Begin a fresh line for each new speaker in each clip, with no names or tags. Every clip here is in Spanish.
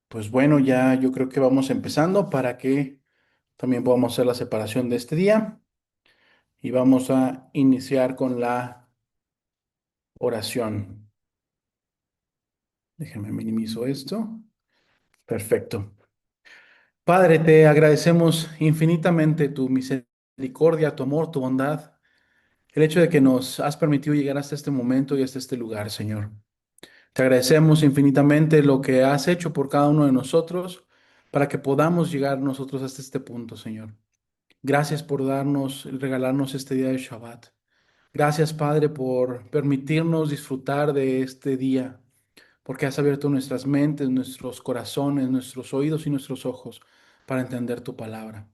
Pues bueno, ya yo creo que vamos empezando para que también podamos hacer la separación de este día y vamos a iniciar con la oración. Déjenme minimizo esto. Perfecto. Padre, te agradecemos infinitamente tu misericordia, tu amor, tu bondad, el hecho de que nos has permitido llegar hasta este momento y hasta este lugar, Señor. Te agradecemos infinitamente lo que has hecho por cada uno de nosotros para que podamos llegar nosotros hasta este punto, Señor. Gracias por regalarnos este día de Shabbat. Gracias, Padre, por permitirnos disfrutar de este día, porque has abierto nuestras mentes, nuestros corazones, nuestros oídos y nuestros ojos para entender tu palabra.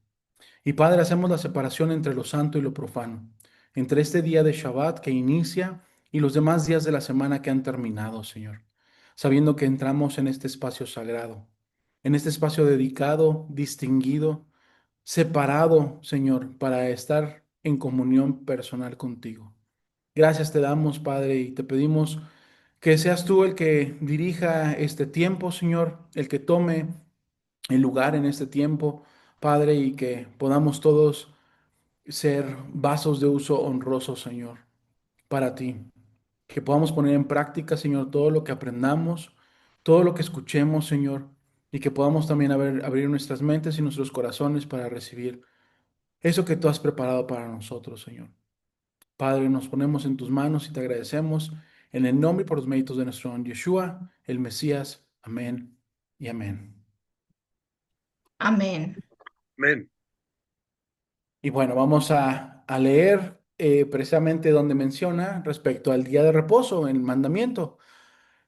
Y Padre, hacemos la separación entre lo santo y lo profano, entre este día de Shabbat que inicia y los demás días de la semana que han terminado, Señor, sabiendo que entramos en este espacio sagrado, en este espacio dedicado, distinguido, separado, Señor, para estar en comunión personal contigo. Gracias te damos, Padre, y te pedimos que seas tú el que dirija este tiempo, Señor, el que tome el lugar en este tiempo, Padre, y que podamos todos ser vasos de uso honroso, Señor, para ti. Que podamos poner en práctica, Señor, todo lo que aprendamos, todo lo que escuchemos, Señor, y que podamos también abrir nuestras mentes y nuestros corazones para recibir eso que tú has preparado para nosotros, Señor. Padre, nos ponemos en tus manos y te agradecemos en el nombre y por los méritos de nuestro don Yeshua, el Mesías. Amén y amén.
Amén.
Amén.
Y bueno, vamos a leer precisamente donde menciona respecto al día de reposo, el mandamiento.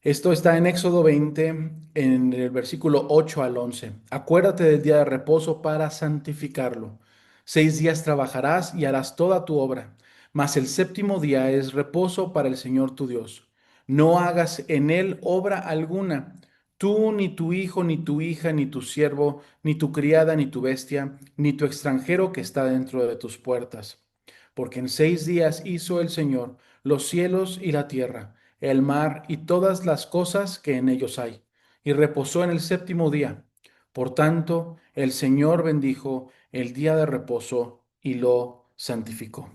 Esto está en Éxodo 20, en el versículo 8 al 11. Acuérdate del día de reposo para santificarlo. 6 días trabajarás y harás toda tu obra, mas el séptimo día es reposo para el Señor tu Dios. No hagas en él obra alguna, tú, ni tu hijo, ni tu hija, ni tu siervo, ni tu criada, ni tu bestia, ni tu extranjero que está dentro de tus puertas. Porque en 6 días hizo el Señor los cielos y la tierra, el mar y todas las cosas que en ellos hay, y reposó en el séptimo día. Por tanto, el Señor bendijo el día de reposo y lo santificó.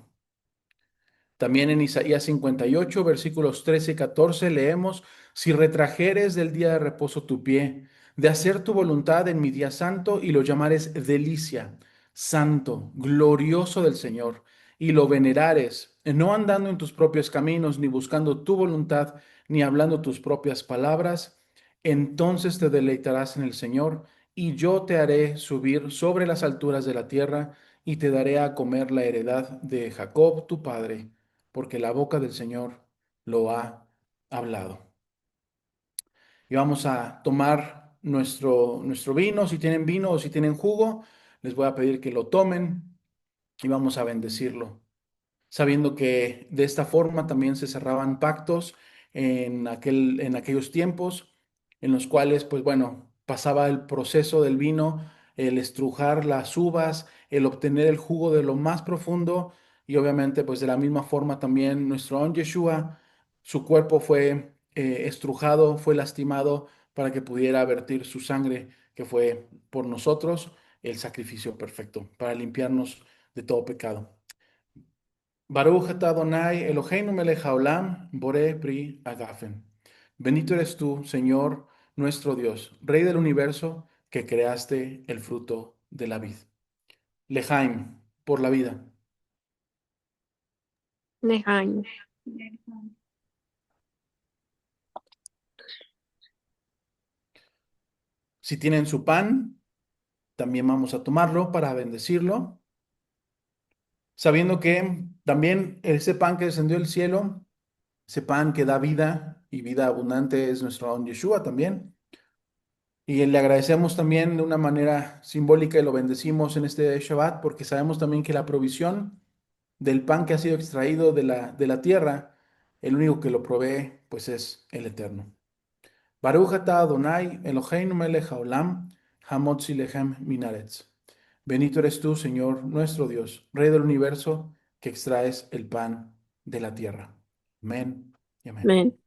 También en Isaías 58, versículos 13 y 14 leemos, si retrajeres del día de reposo tu pie, de hacer tu voluntad en mi día santo y lo llamares delicia, santo, glorioso del Señor, y lo venerares, no andando en tus propios caminos, ni buscando tu voluntad, ni hablando tus propias palabras, entonces te deleitarás en el Señor, y yo te haré subir sobre las alturas de la tierra, y te daré a comer la heredad de Jacob tu padre porque la boca del Señor lo ha hablado. Y vamos a tomar nuestro vino, si tienen vino o si tienen jugo, les voy a pedir que lo tomen y vamos a bendecirlo, sabiendo que de esta forma también se cerraban pactos en aquellos tiempos en los cuales, pues bueno, pasaba el proceso del vino, el estrujar las uvas, el obtener el jugo de lo más profundo y obviamente, pues de la misma forma también nuestro don Yeshua, su cuerpo fue estrujado, fue lastimado para que pudiera vertir su sangre que fue por nosotros el sacrificio perfecto para limpiarnos de todo pecado. Baruch atah Adonai Eloheinu melech haolam, boré pri agafen. Bendito eres tú, Señor, nuestro Dios, Rey del universo, que creaste el fruto de la vid. Lejaim, por la vida.
Lejaño.
Si tienen su pan, también vamos a tomarlo para bendecirlo, sabiendo que también ese pan que descendió del cielo, ese pan que da vida y vida abundante es nuestro don Yeshua también. Y le agradecemos también de una manera simbólica y lo bendecimos en este Shabbat porque sabemos también que la provisión del pan que ha sido extraído de la tierra, el único que lo provee, pues es el Eterno. Baruch atah Adonai Eloheinu melech haolam, hamotzi lechem minaretz. Bendito eres tú, Señor, nuestro Dios, Rey del universo, que extraes el pan de la tierra. Amén y amén.
Amén.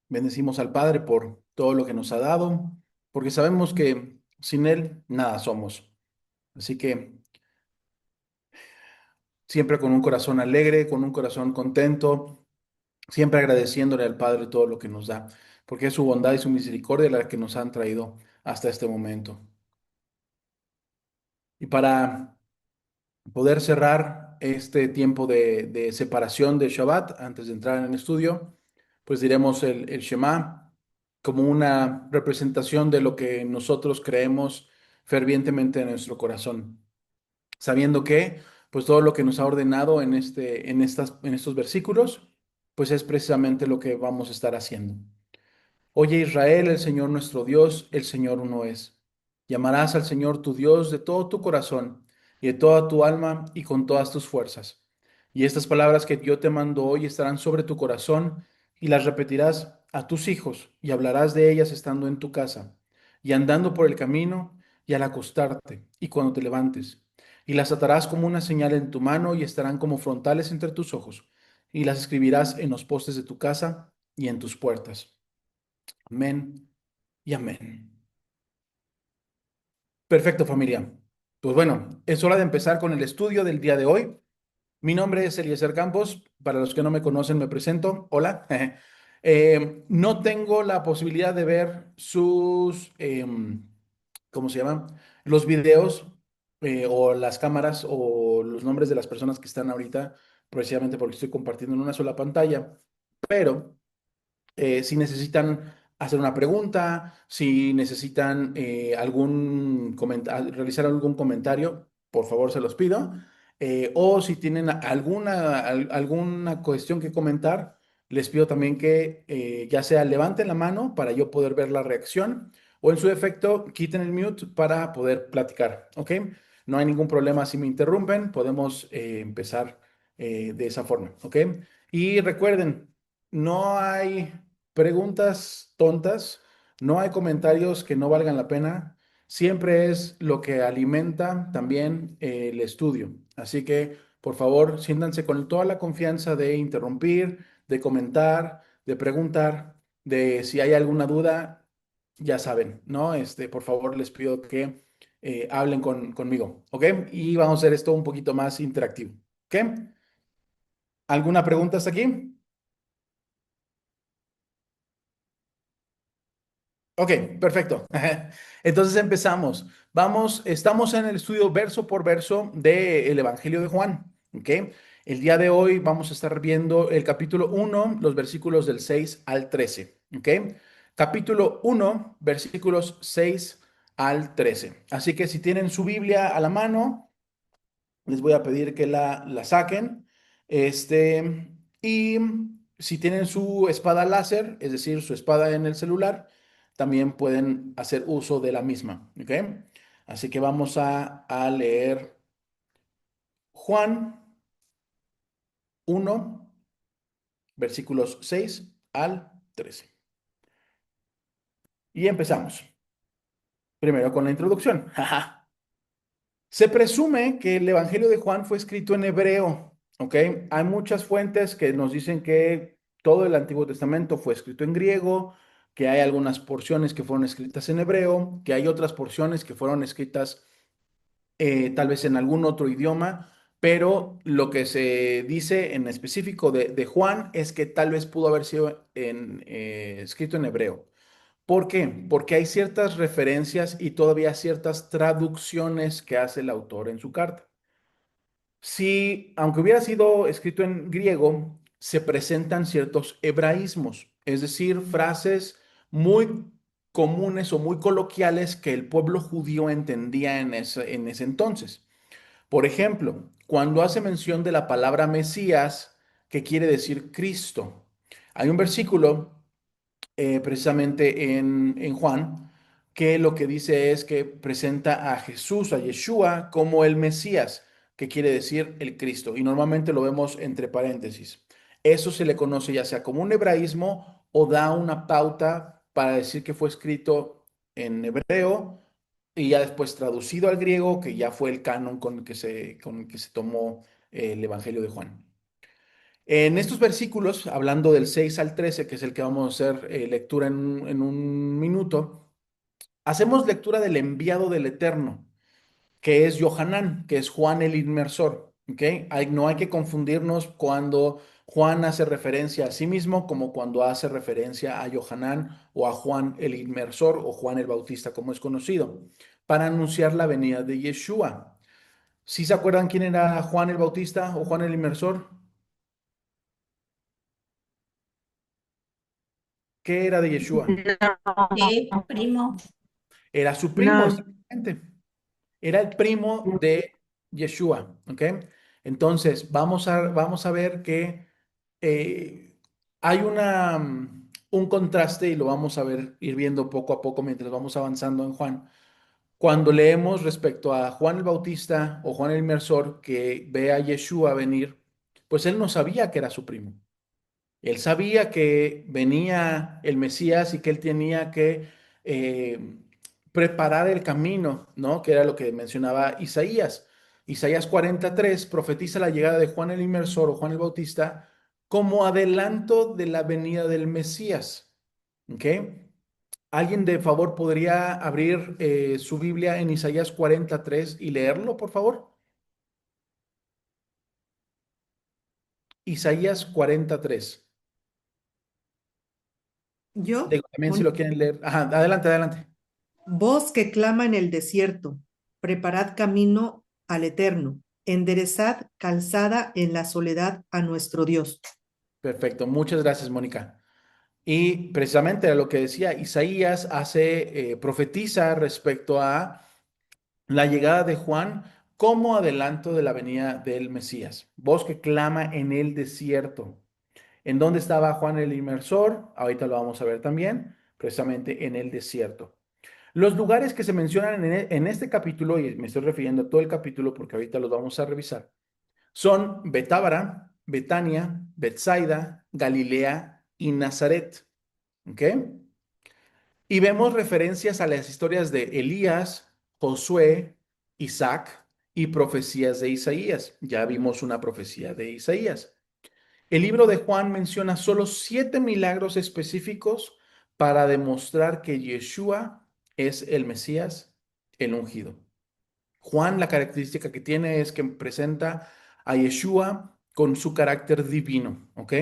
Bendecimos al Padre por todo lo que nos ha dado, porque sabemos que sin Él nada somos. Así que siempre con un corazón alegre, con un corazón contento, siempre agradeciéndole al Padre todo lo que nos da, porque es su bondad y su misericordia la que nos han traído hasta este momento. Y para poder cerrar este tiempo de separación de Shabbat antes de entrar en el estudio, pues diremos el Shema como una representación de lo que nosotros creemos fervientemente en nuestro corazón, sabiendo que pues todo lo que nos ha ordenado en estos versículos, pues es precisamente lo que vamos a estar haciendo. Oye Israel, el Señor nuestro Dios, el Señor uno es. Llamarás al Señor tu Dios de todo tu corazón y de toda tu alma y con todas tus fuerzas. Y estas palabras que yo te mando hoy estarán sobre tu corazón y las repetirás a tus hijos y hablarás de ellas estando en tu casa y andando por el camino y al acostarte y cuando te levantes. Y las atarás como una señal en tu mano y estarán como frontales entre tus ojos y las escribirás en los postes de tu casa y en tus puertas. Amén y amén. Perfecto, familia. Pues bueno, es hora de empezar con el estudio del día de hoy. Mi nombre es Eliezer Campos. Para los que no me conocen, me presento. Hola. No tengo la posibilidad de ver ¿cómo se llama? Los videos o las cámaras o los nombres de las personas que están ahorita, precisamente porque estoy compartiendo en una sola pantalla. Pero si necesitan hacer una pregunta, si necesitan realizar algún comentario, por favor se los pido. O si tienen alguna cuestión que comentar, les pido también que ya sea levanten la mano para yo poder ver la reacción o en su defecto quiten el mute para poder platicar, ¿ok? No hay ningún problema si me interrumpen, podemos empezar de esa forma, ¿ok? Y recuerden, no hay preguntas tontas, no hay comentarios que no valgan la pena, siempre es lo que alimenta también el estudio. Así que, por favor, siéntanse con toda la confianza de interrumpir, de comentar, de preguntar, de si hay alguna duda, ya saben, ¿no? Por favor, les pido que hablen conmigo, ¿ok? Y vamos a hacer esto un poquito más interactivo, ¿ok? ¿Alguna pregunta hasta aquí? Ok, perfecto. Entonces empezamos. Estamos en el estudio verso por verso del Evangelio de Juan. Ok, el día de hoy vamos a estar viendo el capítulo 1, los versículos del 6 al 13. Ok, capítulo 1, versículos 6 al 13. Así que si tienen su Biblia a la mano, les voy a pedir que la saquen. Y si tienen su espada láser, es decir, su espada en el celular, también pueden hacer uso de la misma. ¿Ok? Así que vamos a leer Juan 1, versículos 6 al 13. Y empezamos. Primero con la introducción. Se presume que el Evangelio de Juan fue escrito en hebreo, ¿ok? Hay muchas fuentes que nos dicen que todo el Antiguo Testamento fue escrito en griego, que hay algunas porciones que fueron escritas en hebreo, que hay otras porciones que fueron escritas tal vez en algún otro idioma, pero lo que se dice en específico de Juan es que tal vez pudo haber sido escrito en hebreo. ¿Por qué? Porque hay ciertas referencias y todavía ciertas traducciones que hace el autor en su carta. Si, aunque hubiera sido escrito en griego, se presentan ciertos hebraísmos, es decir, frases muy comunes o muy coloquiales que el pueblo judío entendía en ese entonces. Por ejemplo, cuando hace mención de la palabra Mesías, que quiere decir Cristo, hay un versículo precisamente en Juan, que lo que dice es que presenta a Jesús, a Yeshua, como el Mesías, que quiere decir el Cristo. Y normalmente lo vemos entre paréntesis. Eso se le conoce ya sea como un hebraísmo o da una pauta para decir que fue escrito en hebreo y ya después traducido al griego, que ya fue el canon con el que se tomó el Evangelio de Juan. En estos versículos, hablando del 6 al 13, que es el que vamos a hacer lectura en un minuto, hacemos lectura del enviado del Eterno, que es Johanán, que es Juan el Inmersor. ¿Ok? No hay que confundirnos cuando Juan hace referencia a sí mismo como cuando hace referencia a Johanán o a Juan el Inmersor o Juan el Bautista, como es conocido, para anunciar la venida de Yeshua. ¿Sí se acuerdan quién era Juan el Bautista o Juan el Inmersor? ¿Qué era de Yeshua?
Sí, primo.
Era su primo,
No,
exactamente. Era el primo de Yeshua, ¿ok? Entonces, vamos a ver que hay un contraste y lo vamos a ver, ir viendo poco a poco mientras vamos avanzando en Juan. Cuando leemos respecto a Juan el Bautista o Juan el Inmersor que ve a Yeshua venir, pues él no sabía que era su primo. Él sabía que venía el Mesías y que él tenía que eh, preparar el camino, ¿no? Que era lo que mencionaba Isaías. Isaías 43 profetiza la llegada de Juan el Inmersor o Juan el Bautista como adelanto de la venida del Mesías. ¿Ok? ¿Alguien de favor podría abrir su Biblia en Isaías 43 y leerlo, por favor? Isaías 43.
yo,
Digo, también si lo
Mónica.
quieren leer. Ajá, adelante, adelante.
Voz que clama en el desierto, preparad camino al Eterno, enderezad calzada en la soledad a nuestro Dios.
Perfecto, muchas gracias, Mónica. Y precisamente era lo que decía, Isaías profetiza respecto a la llegada de Juan como adelanto de la venida del Mesías. Voz que clama en el desierto. ¿En dónde estaba Juan el Inmersor? Ahorita lo vamos a ver también, precisamente en el desierto. Los lugares que se mencionan en este capítulo, y me estoy refiriendo a todo el capítulo porque ahorita los vamos a revisar, son Betábara, Betania, Betsaida, Galilea y Nazaret. ¿Ok? Y vemos referencias a las historias de Elías, Josué, Isaac y profecías de Isaías. Ya vimos una profecía de Isaías. El libro de Juan menciona solo 7 milagros específicos para demostrar que Yeshua es el Mesías, el ungido. Juan, la característica que tiene es que presenta a Yeshua con su carácter divino, ¿ok?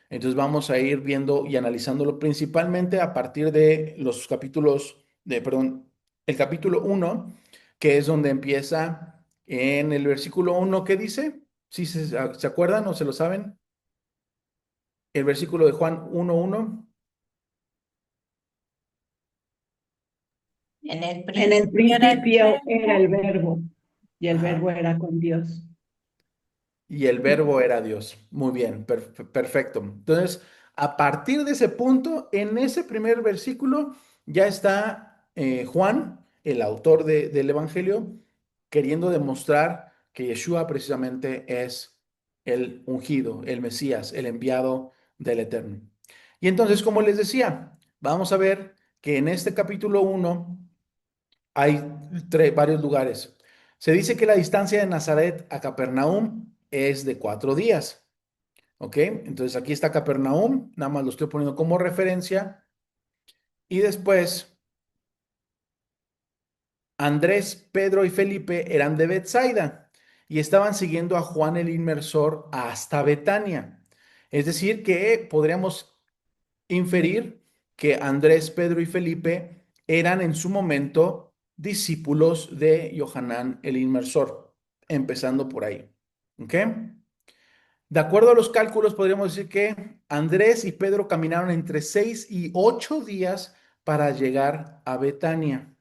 Entonces vamos a ir viendo y analizándolo principalmente a partir de los perdón, el capítulo 1, que es donde empieza en el versículo 1, ¿qué dice? ¿Sí se acuerdan o se lo saben? El versículo de Juan 1:1.
En el
En el
principio era el
principio era el
verbo.
verbo y el
Ajá.
verbo era con Dios.
Y el verbo era Dios. Muy bien, perfecto. Entonces, a partir de ese punto, en ese primer versículo, ya está Juan, el autor del Evangelio, queriendo demostrar que Yeshua precisamente es el ungido, el Mesías, el enviado del Eterno. Y entonces, como les decía, vamos a ver que en este capítulo 1 hay varios lugares. Se dice que la distancia de Nazaret a Capernaum es de 4 días. ¿Ok? Entonces aquí está Capernaum, nada más lo estoy poniendo como referencia. Y después, Andrés, Pedro y Felipe eran de Bethsaida y estaban siguiendo a Juan el Inmersor hasta Betania. Es decir, que podríamos inferir que Andrés, Pedro y Felipe eran en su momento discípulos de Johanán el Inmersor, empezando por ahí. ¿Ok? De acuerdo a los cálculos, podríamos decir que Andrés y Pedro caminaron entre 6 y 8 días para llegar a Betania.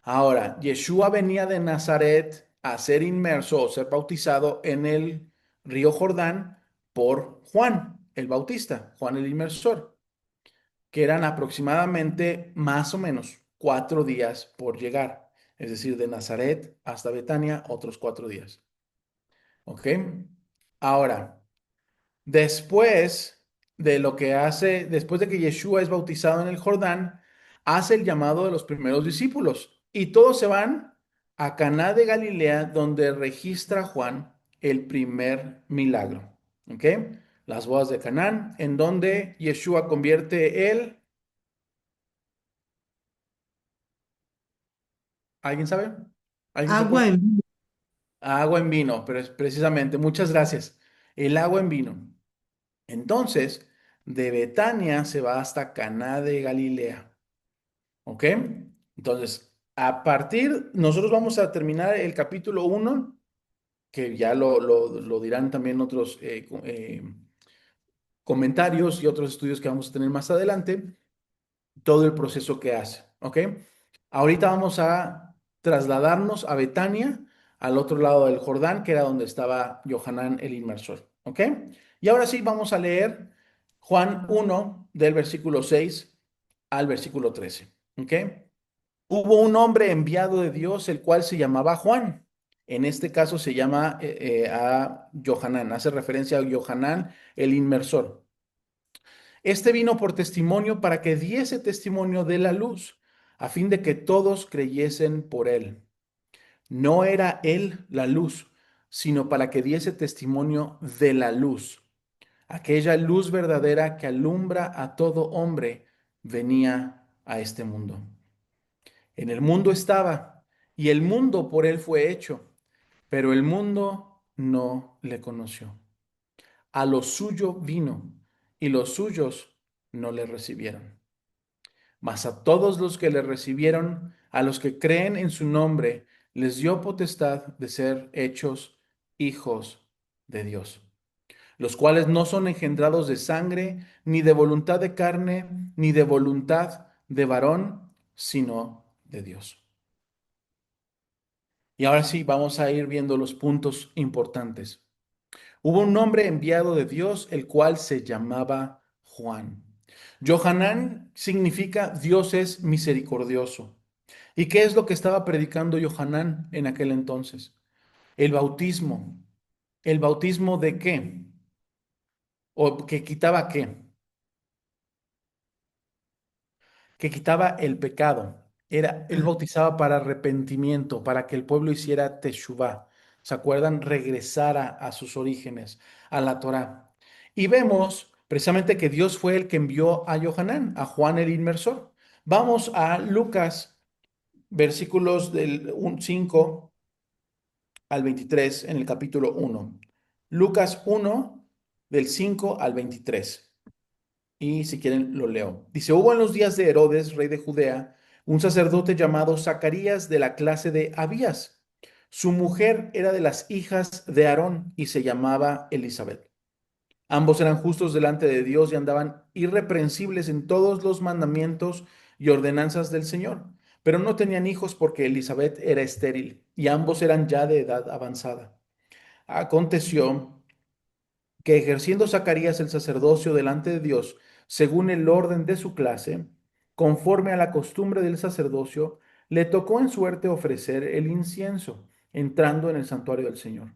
Ahora, Yeshua venía de Nazaret a ser inmerso o ser bautizado en el río Jordán por Juan el Bautista, Juan el Inmersor, que eran aproximadamente más o menos 4 días por llegar. Es decir, de Nazaret hasta Betania, otros 4 días. ¿Ok? Ahora, después de que Yeshua es bautizado en el Jordán, hace el llamado de los primeros discípulos y todos se van a Caná de Galilea, donde registra Juan el primer milagro. ¿ok? Las bodas de Canaán, en donde Yeshua convierte ¿alguien sabe? ¿Alguien se
Agua
acuerda?
en vino.
Agua en vino, pero es precisamente, muchas gracias. El agua en vino. Entonces, de Betania se va hasta Caná de Galilea, ¿ok? Entonces, nosotros vamos a terminar el capítulo 1, que ya lo dirán también otros comentarios y otros estudios que vamos a tener más adelante, todo el proceso que hace, ¿ok? Ahorita vamos a trasladarnos a Betania, al otro lado del Jordán, que era donde estaba Johanán el inmersor, ¿ok? Y ahora sí, vamos a leer Juan 1 del versículo 6 al versículo 13, ¿ok? Hubo un hombre enviado de Dios, el cual se llamaba Juan. En este caso se llama a Johanán, hace referencia a Johanán el inmersor. Este vino por testimonio para que diese testimonio de la luz, a fin de que todos creyesen por él. No era él la luz, sino para que diese testimonio de la luz. Aquella luz verdadera que alumbra a todo hombre venía a este mundo. En el mundo estaba, y el mundo por él fue hecho, pero el mundo no le conoció. A lo suyo vino, y los suyos no le recibieron. Mas a todos los que le recibieron, a los que creen en su nombre, les dio potestad de ser hechos hijos de Dios, los cuales no son engendrados de sangre, ni de voluntad de carne, ni de voluntad de varón, sino de Dios. Y ahora sí, vamos a ir viendo los puntos importantes. Hubo un hombre enviado de Dios, el cual se llamaba Juan. Johanán significa Dios es misericordioso. ¿Y qué es lo que estaba predicando Johanán en aquel entonces? El bautismo. ¿El bautismo de qué? ¿O que quitaba qué? Que quitaba el pecado. Él
Ah,
bautizaba para arrepentimiento, para que el pueblo hiciera teshuvá. ¿Se acuerdan? Regresara a sus orígenes, a la Torá. Y vemos precisamente que Dios fue el que envió a Johanán, a Juan el Inmersor. Vamos a Lucas, versículos del 5 al 23 en el capítulo 1. Lucas 1, del 5 al 23. Y si quieren, lo leo. Dice, hubo en los días de Herodes, rey de Judea, un sacerdote llamado Zacarías de la clase de Abías. Su mujer era de las hijas de Aarón y se llamaba Elizabeth. Ambos eran justos delante de Dios y andaban irreprensibles en todos los mandamientos y ordenanzas del Señor. Pero no tenían hijos porque Elizabeth era estéril y ambos eran ya de edad avanzada. Aconteció que ejerciendo Zacarías el sacerdocio delante de Dios, según el orden de su clase, conforme a la costumbre del sacerdocio, le tocó en suerte ofrecer el incienso, entrando en el santuario del Señor.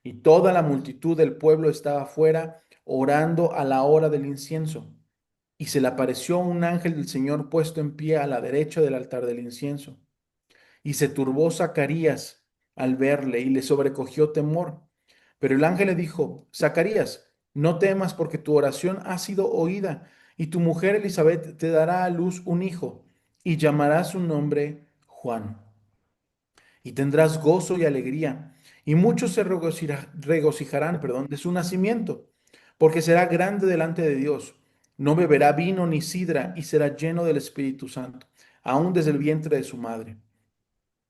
Y toda la multitud del pueblo estaba afuera, orando a la hora del incienso. Y se le apareció un ángel del Señor puesto en pie a la derecha del altar del incienso. Y se turbó Zacarías al verle y le sobrecogió temor. Pero el ángel le dijo, Zacarías, no temas porque tu oración ha sido oída, y tu mujer Elizabeth te dará a luz un hijo, y llamarás su nombre Juan. Y tendrás gozo y alegría, y muchos se regocijarán, de su nacimiento, porque será grande delante de Dios. No beberá vino ni sidra, y será lleno del Espíritu Santo, aún desde el vientre de su madre,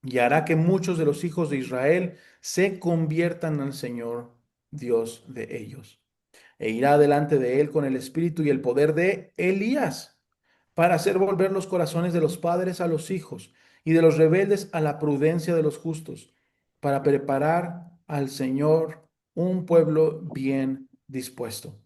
y hará que muchos de los hijos de Israel se conviertan al Señor, Dios de ellos. E irá delante de él con el espíritu y el poder de Elías, para hacer volver los corazones de los padres a los hijos y de los rebeldes a la prudencia de los justos, para preparar al Señor un pueblo bien dispuesto.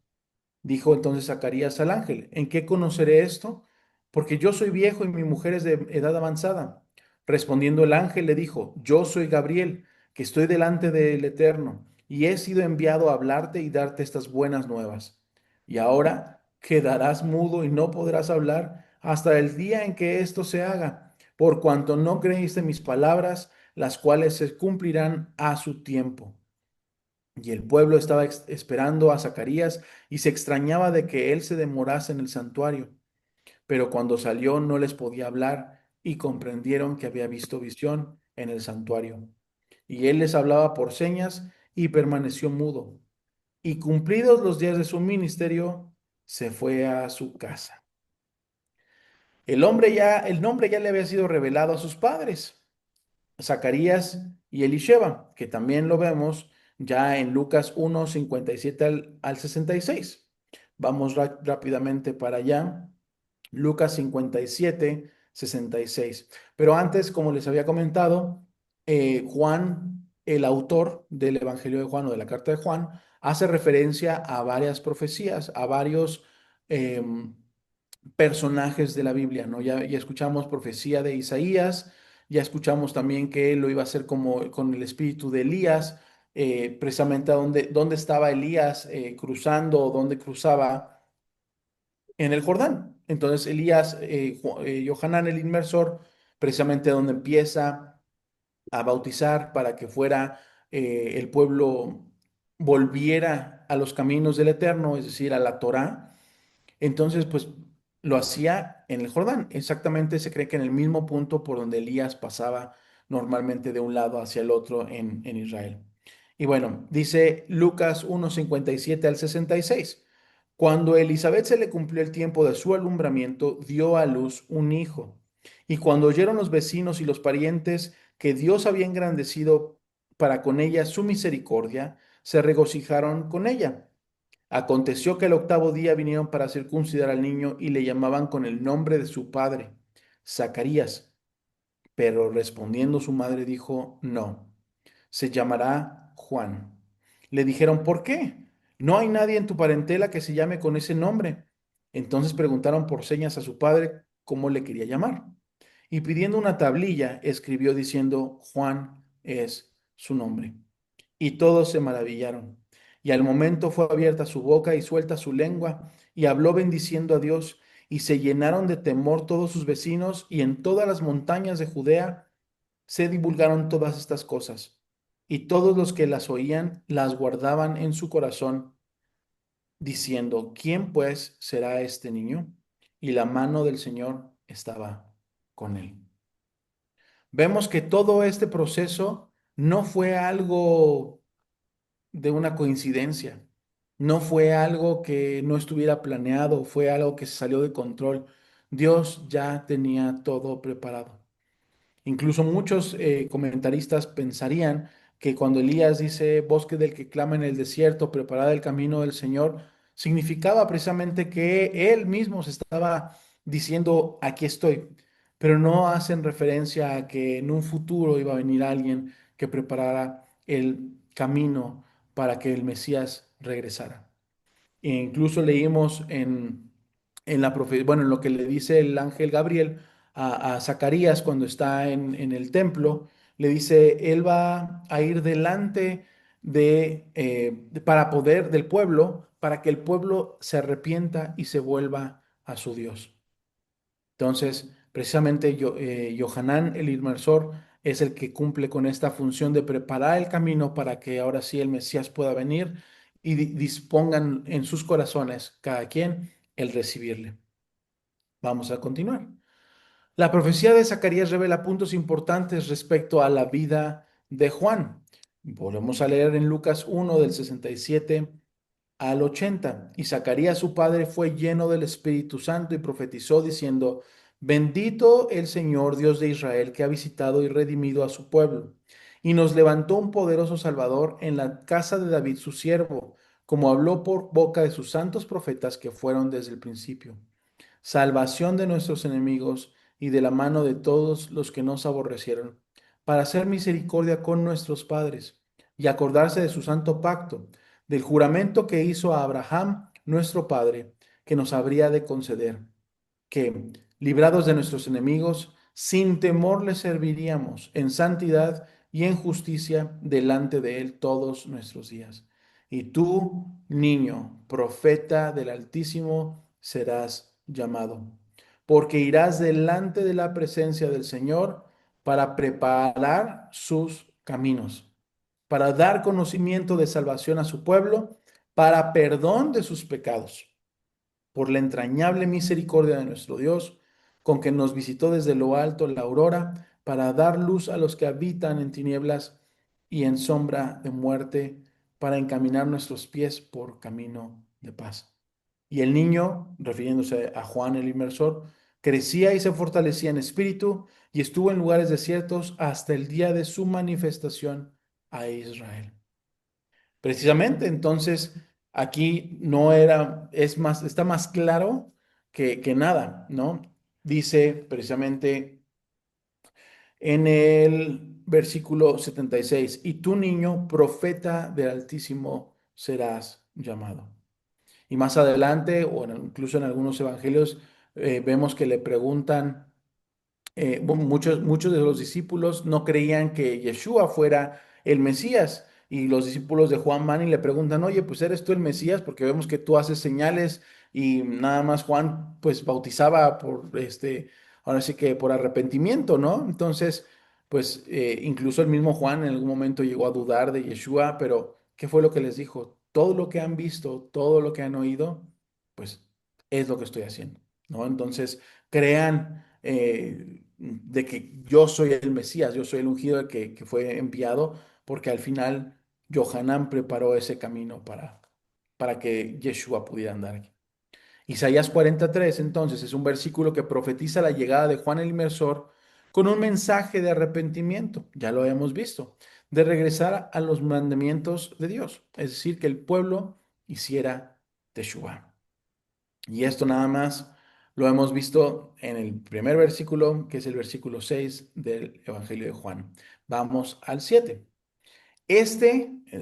Dijo entonces Zacarías al ángel, ¿en qué conoceré esto? Porque yo soy viejo y mi mujer es de edad avanzada. Respondiendo el ángel le dijo, yo soy Gabriel, que estoy delante del Eterno, y he sido enviado a hablarte y darte estas buenas nuevas. Y ahora quedarás mudo y no podrás hablar hasta el día en que esto se haga, por cuanto no creíste mis palabras, las cuales se cumplirán a su tiempo. Y el pueblo estaba esperando a Zacarías y se extrañaba de que él se demorase en el santuario. Pero cuando salió no les podía hablar y comprendieron que había visto visión en el santuario. Y él les hablaba por señas y permaneció mudo. Y cumplidos los días de su ministerio, se fue a su casa. El nombre ya le había sido revelado a sus padres, Zacarías y Elisheba, que también lo vemos ya en Lucas 1, 57 al 66. Vamos rápidamente para allá. Lucas 57, 66. Pero antes, como les había comentado, Juan, el autor del Evangelio de Juan o de la carta de Juan, hace referencia a varias profecías, a varios personajes de la Biblia, ¿no? Ya escuchamos profecía de Isaías, ya escuchamos también que él lo iba a hacer como con el espíritu de Elías, precisamente a dónde estaba Elías cruzando o dónde cruzaba en el Jordán. Entonces Elías, Johanán el inmersor, precisamente donde empieza a bautizar para que fuera el pueblo volviera a los caminos del Eterno, es decir, a la Torá. Entonces, pues lo hacía en el Jordán. Exactamente se cree que en el mismo punto por donde Elías pasaba normalmente de un lado hacia el otro en Israel. Y bueno, dice Lucas 1, 57 al 66. Cuando a Elizabeth se le cumplió el tiempo de su alumbramiento, dio a luz un hijo. Y cuando oyeron los vecinos y los parientes que Dios había engrandecido para con ella su misericordia, se regocijaron con ella. Aconteció que el octavo día vinieron para circuncidar al niño y le llamaban con el nombre de su padre, Zacarías. Pero respondiendo su madre dijo, no, se llamará Juan. Le dijeron, ¿por qué? No hay nadie en tu parentela que se llame con ese nombre. Entonces preguntaron por señas a su padre cómo le quería llamar. Y pidiendo una tablilla, escribió diciendo, Juan es su nombre. Y todos se maravillaron. Y al momento fue abierta su boca y suelta su lengua, y habló bendiciendo a Dios, y se llenaron de temor todos sus vecinos, y en todas las montañas de Judea se divulgaron todas estas cosas. Y todos los que las oían las guardaban en su corazón, diciendo, ¿quién pues será este niño? Y la mano del Señor estaba con él. Vemos que todo este proceso no fue algo de una coincidencia. No fue algo que no estuviera planeado, fue algo que se salió de control. Dios ya tenía todo preparado. Incluso muchos comentaristas pensarían que cuando Elías dice bosque del que clama en el desierto, preparad el camino del Señor, significaba precisamente que él mismo se estaba diciendo, aquí estoy, pero no hacen referencia a que en un futuro iba a venir alguien que preparara el camino para que el Mesías regresara. E incluso leímos bueno, en lo que le dice el ángel Gabriel a Zacarías cuando está en el templo, le dice, él va a ir delante para poder del pueblo, para que el pueblo se arrepienta y se vuelva a su Dios. Entonces, precisamente Johanán el Inmersor es el que cumple con esta función de preparar el camino para que ahora sí el Mesías pueda venir y dispongan en sus corazones cada quien el recibirle. Vamos a continuar. La profecía de Zacarías revela puntos importantes respecto a la vida de Juan. Volvemos a leer en Lucas 1 del 67 al 80. Y Zacarías su padre fue lleno del Espíritu Santo y profetizó diciendo, bendito el Señor Dios de Israel que ha visitado y redimido a su pueblo, y nos levantó un poderoso Salvador en la casa de David su siervo, como habló por boca de sus santos profetas que fueron desde el principio, salvación de nuestros enemigos y de la mano de todos los que nos aborrecieron, para hacer misericordia con nuestros padres y acordarse de su santo pacto, del juramento que hizo a Abraham, nuestro padre, que nos habría de conceder, que, librados de nuestros enemigos, sin temor le serviríamos en santidad y en justicia delante de él todos nuestros días. Y tú, niño, profeta del Altísimo, serás llamado, porque irás delante de la presencia del Señor para preparar sus caminos, para dar conocimiento de salvación a su pueblo, para perdón de sus pecados, por la entrañable misericordia de nuestro Dios, con que nos visitó desde lo alto la aurora, para dar luz a los que habitan en tinieblas y en sombra de muerte, para encaminar nuestros pies por camino de paz. Y el niño, refiriéndose a Juan el Inmersor, crecía y se fortalecía en espíritu y estuvo en lugares desiertos hasta el día de su manifestación a Israel. Precisamente, entonces, aquí no era, es más, está más claro que nada, ¿no? Dice precisamente en el versículo 76, y tú niño, profeta del Altísimo serás llamado. Y más adelante, o incluso en algunos evangelios, vemos que le preguntan, bueno, muchos de los discípulos no creían que Yeshua fuera el Mesías. Y los discípulos de Juan van y le preguntan, oye, pues ¿eres tú el Mesías? Porque vemos que tú haces señales y nada más Juan pues bautizaba por ahora sí que por arrepentimiento, ¿no? Entonces, pues incluso el mismo Juan en algún momento llegó a dudar de Yeshua, pero ¿qué fue lo que les dijo? Todo lo que han visto, todo lo que han oído, pues es lo que estoy haciendo, ¿no? Entonces, crean de que yo soy el Mesías, yo soy el ungido que fue enviado, porque al final Johanán preparó ese camino para que Yeshua pudiera andar aquí. Isaías 43, entonces, es un versículo que profetiza la llegada de Juan el Inmersor con un mensaje de arrepentimiento, ya lo hemos visto, de regresar a los mandamientos de Dios, es decir, que el pueblo hiciera Teshuvah. Y esto nada más lo hemos visto en el primer versículo, que es el versículo 6 del Evangelio de Juan. Vamos al 7.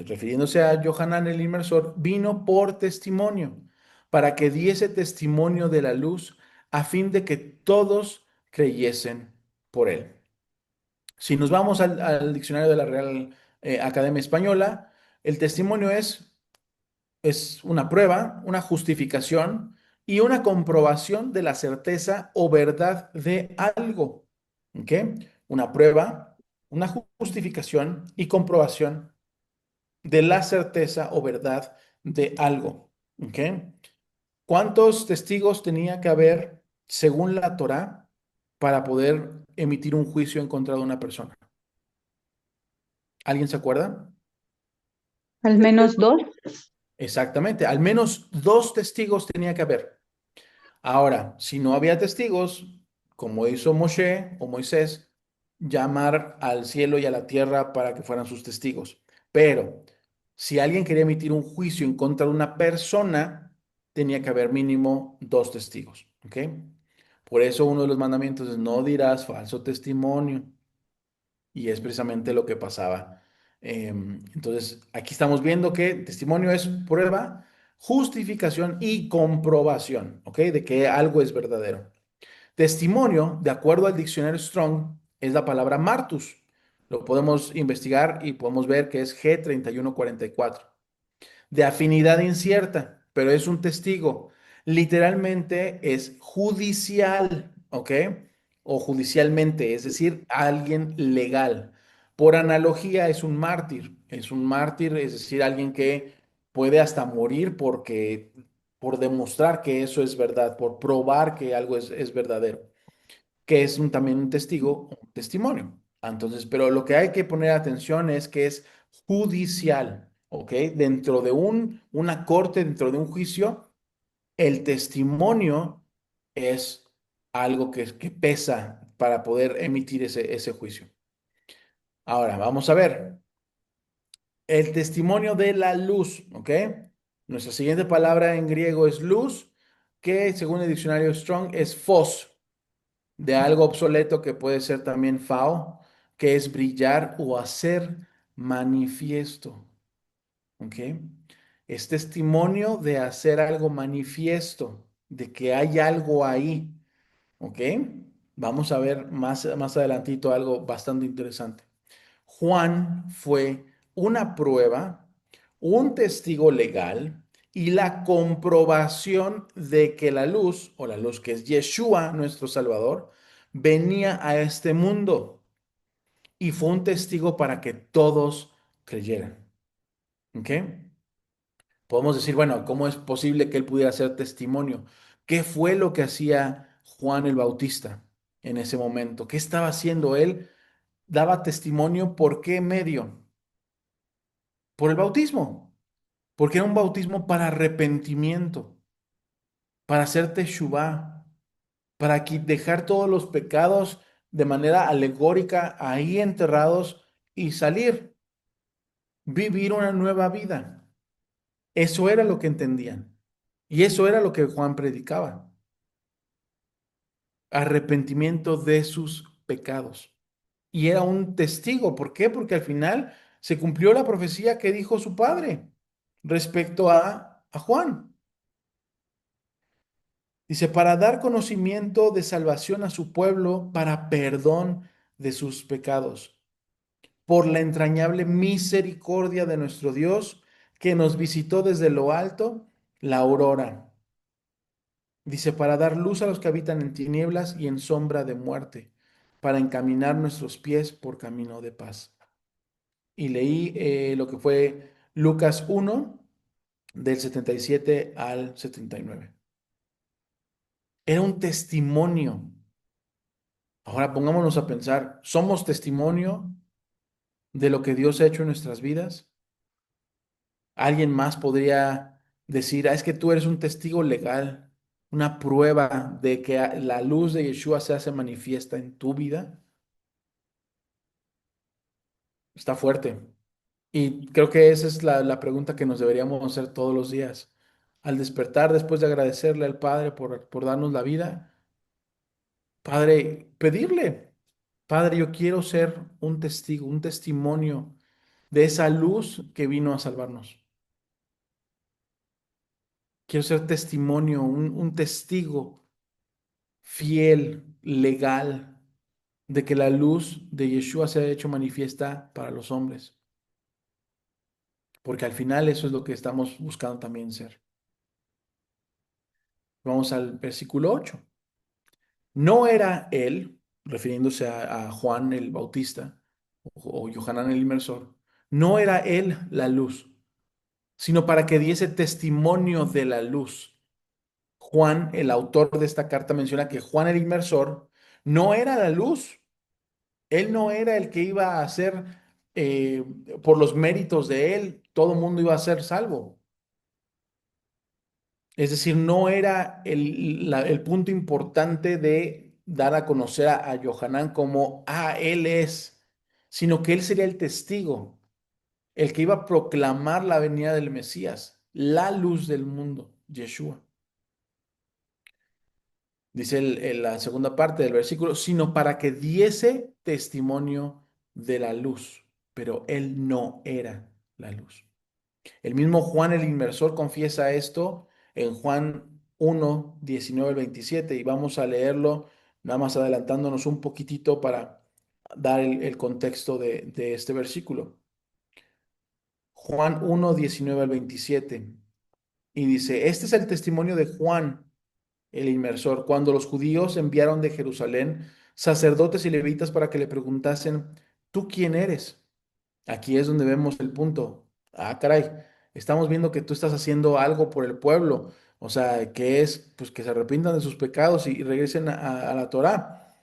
Refiriéndose a Johanán el Inmersor, vino por testimonio, para que diese testimonio de la luz, a fin de que todos creyesen por él. Si nos vamos al diccionario de la Real Academia Española, el testimonio es una prueba, una justificación y una comprobación de la certeza o verdad de algo. ¿Ok? Una prueba, una justificación y comprobación de la certeza o verdad de algo. ¿Ok? ¿Cuántos testigos tenía que haber según la Torá para poder emitir un juicio en contra de una persona? ¿Alguien se acuerda?
Al menos dos.
Exactamente, al menos dos testigos tenía que haber. Ahora, si no había testigos, como hizo Moshe o Moisés, llamar al cielo y a la tierra para que fueran sus testigos. Pero si alguien quería emitir un juicio en contra de una persona, tenía que haber mínimo dos testigos. ¿Ok? Por eso uno de los mandamientos es no dirás falso testimonio. Y es precisamente lo que pasaba. Entonces, aquí estamos viendo que testimonio es prueba, justificación y comprobación, ¿ok? De que algo es verdadero. Testimonio, de acuerdo al diccionario Strong, es la palabra martus. Lo podemos investigar y podemos ver que es G3144 de afinidad incierta, pero es un testigo. Literalmente es judicial, ¿ok? O judicialmente, es decir, alguien legal. Por analogía, es un mártir. Es un mártir, es decir, alguien que puede hasta morir por demostrar que eso es verdad, por probar que algo es verdadero, que es también un testigo, un testimonio. Entonces, pero lo que hay que poner atención es que es judicial, ¿ok? Dentro de una corte, dentro de un juicio, el testimonio es algo que pesa para poder emitir ese juicio. Ahora, vamos a ver el testimonio de la luz, ¿ok? Nuestra siguiente palabra en griego es luz, que según el diccionario Strong es phos, de algo obsoleto que puede ser también fao, que es brillar o hacer manifiesto. ¿Ok? Es testimonio de hacer algo manifiesto, de que hay algo ahí. ¿Ok? Vamos a ver más adelantito algo bastante interesante. Juan fue una prueba, un testigo legal y la comprobación de que la luz, o la luz que es Yeshua, nuestro Salvador, venía a este mundo y fue un testigo para que todos creyeran. ¿Ok? Podemos decir, bueno, ¿cómo es posible que él pudiera ser testimonio? ¿Qué fue lo que hacía Juan el Bautista en ese momento? ¿Qué estaba haciendo él? Daba testimonio ¿por qué medio? Por el bautismo, porque era un bautismo para arrepentimiento, para hacer teshuvá, para dejar todos los pecados de manera alegórica ahí enterrados y salir, vivir una nueva vida. Eso era lo que entendían. Y eso era lo que Juan predicaba. Arrepentimiento de sus pecados. Y era un testigo. ¿Por qué? Porque al final se cumplió la profecía que dijo su padre respecto a Juan. Dice, para dar conocimiento de salvación a su pueblo, para perdón de sus pecados, por la entrañable misericordia de nuestro Dios, que nos visitó desde lo alto, la aurora. Dice, para dar luz a los que habitan en tinieblas y en sombra de muerte, para encaminar nuestros pies por camino de paz. Y leí lo que fue Lucas 1, del 77 al 79. Era un testimonio. Ahora pongámonos a pensar, ¿somos testimonio de lo que Dios ha hecho en nuestras vidas? Alguien más podría decir, es que tú eres un testigo legal, una prueba de que la luz de Yeshua se hace manifiesta en tu vida. Está fuerte. Y creo que esa es la pregunta que nos deberíamos hacer todos los días. Al despertar, después de agradecerle al Padre por darnos la vida, Padre, pedirle, Padre, yo quiero ser un testigo, un testimonio de esa luz que vino a salvarnos. Quiero ser testimonio, un testigo fiel, legal, de que la luz de Yeshua se ha hecho manifiesta para los hombres. Porque al final eso es lo que estamos buscando también ser. Vamos al versículo 8. No era él, refiriéndose a Juan el Bautista o Yohanan el Inmersor, no era él la luz, sino para que diese testimonio de la luz. Juan, el autor de esta carta, menciona que Juan el Inmersor no era la luz. Él no era el que iba a hacer, eh, por los méritos de él, todo el mundo iba a ser salvo. Es decir, no era el punto importante de dar a conocer a Yohanan como, él es, sino que él sería el testigo, el que iba a proclamar la venida del Mesías, la luz del mundo, Yeshua. Dice la segunda parte del versículo, sino para que diese testimonio de la luz, pero él no era la luz. El mismo Juan el Inmersor confiesa esto en Juan 1, 19 al 27 y vamos a leerlo nada más adelantándonos un poquitito para dar el contexto de este versículo. Juan 1, 19 al 27 y dice, este es el testimonio de Juan el Inmersor cuando los judíos enviaron de Jerusalén sacerdotes y levitas para que le preguntasen, ¿tú quién eres? Aquí es donde vemos el punto. Caray, estamos viendo que tú estás haciendo algo por el pueblo, o sea, que es pues que se arrepientan de sus pecados y regresen a la Torá.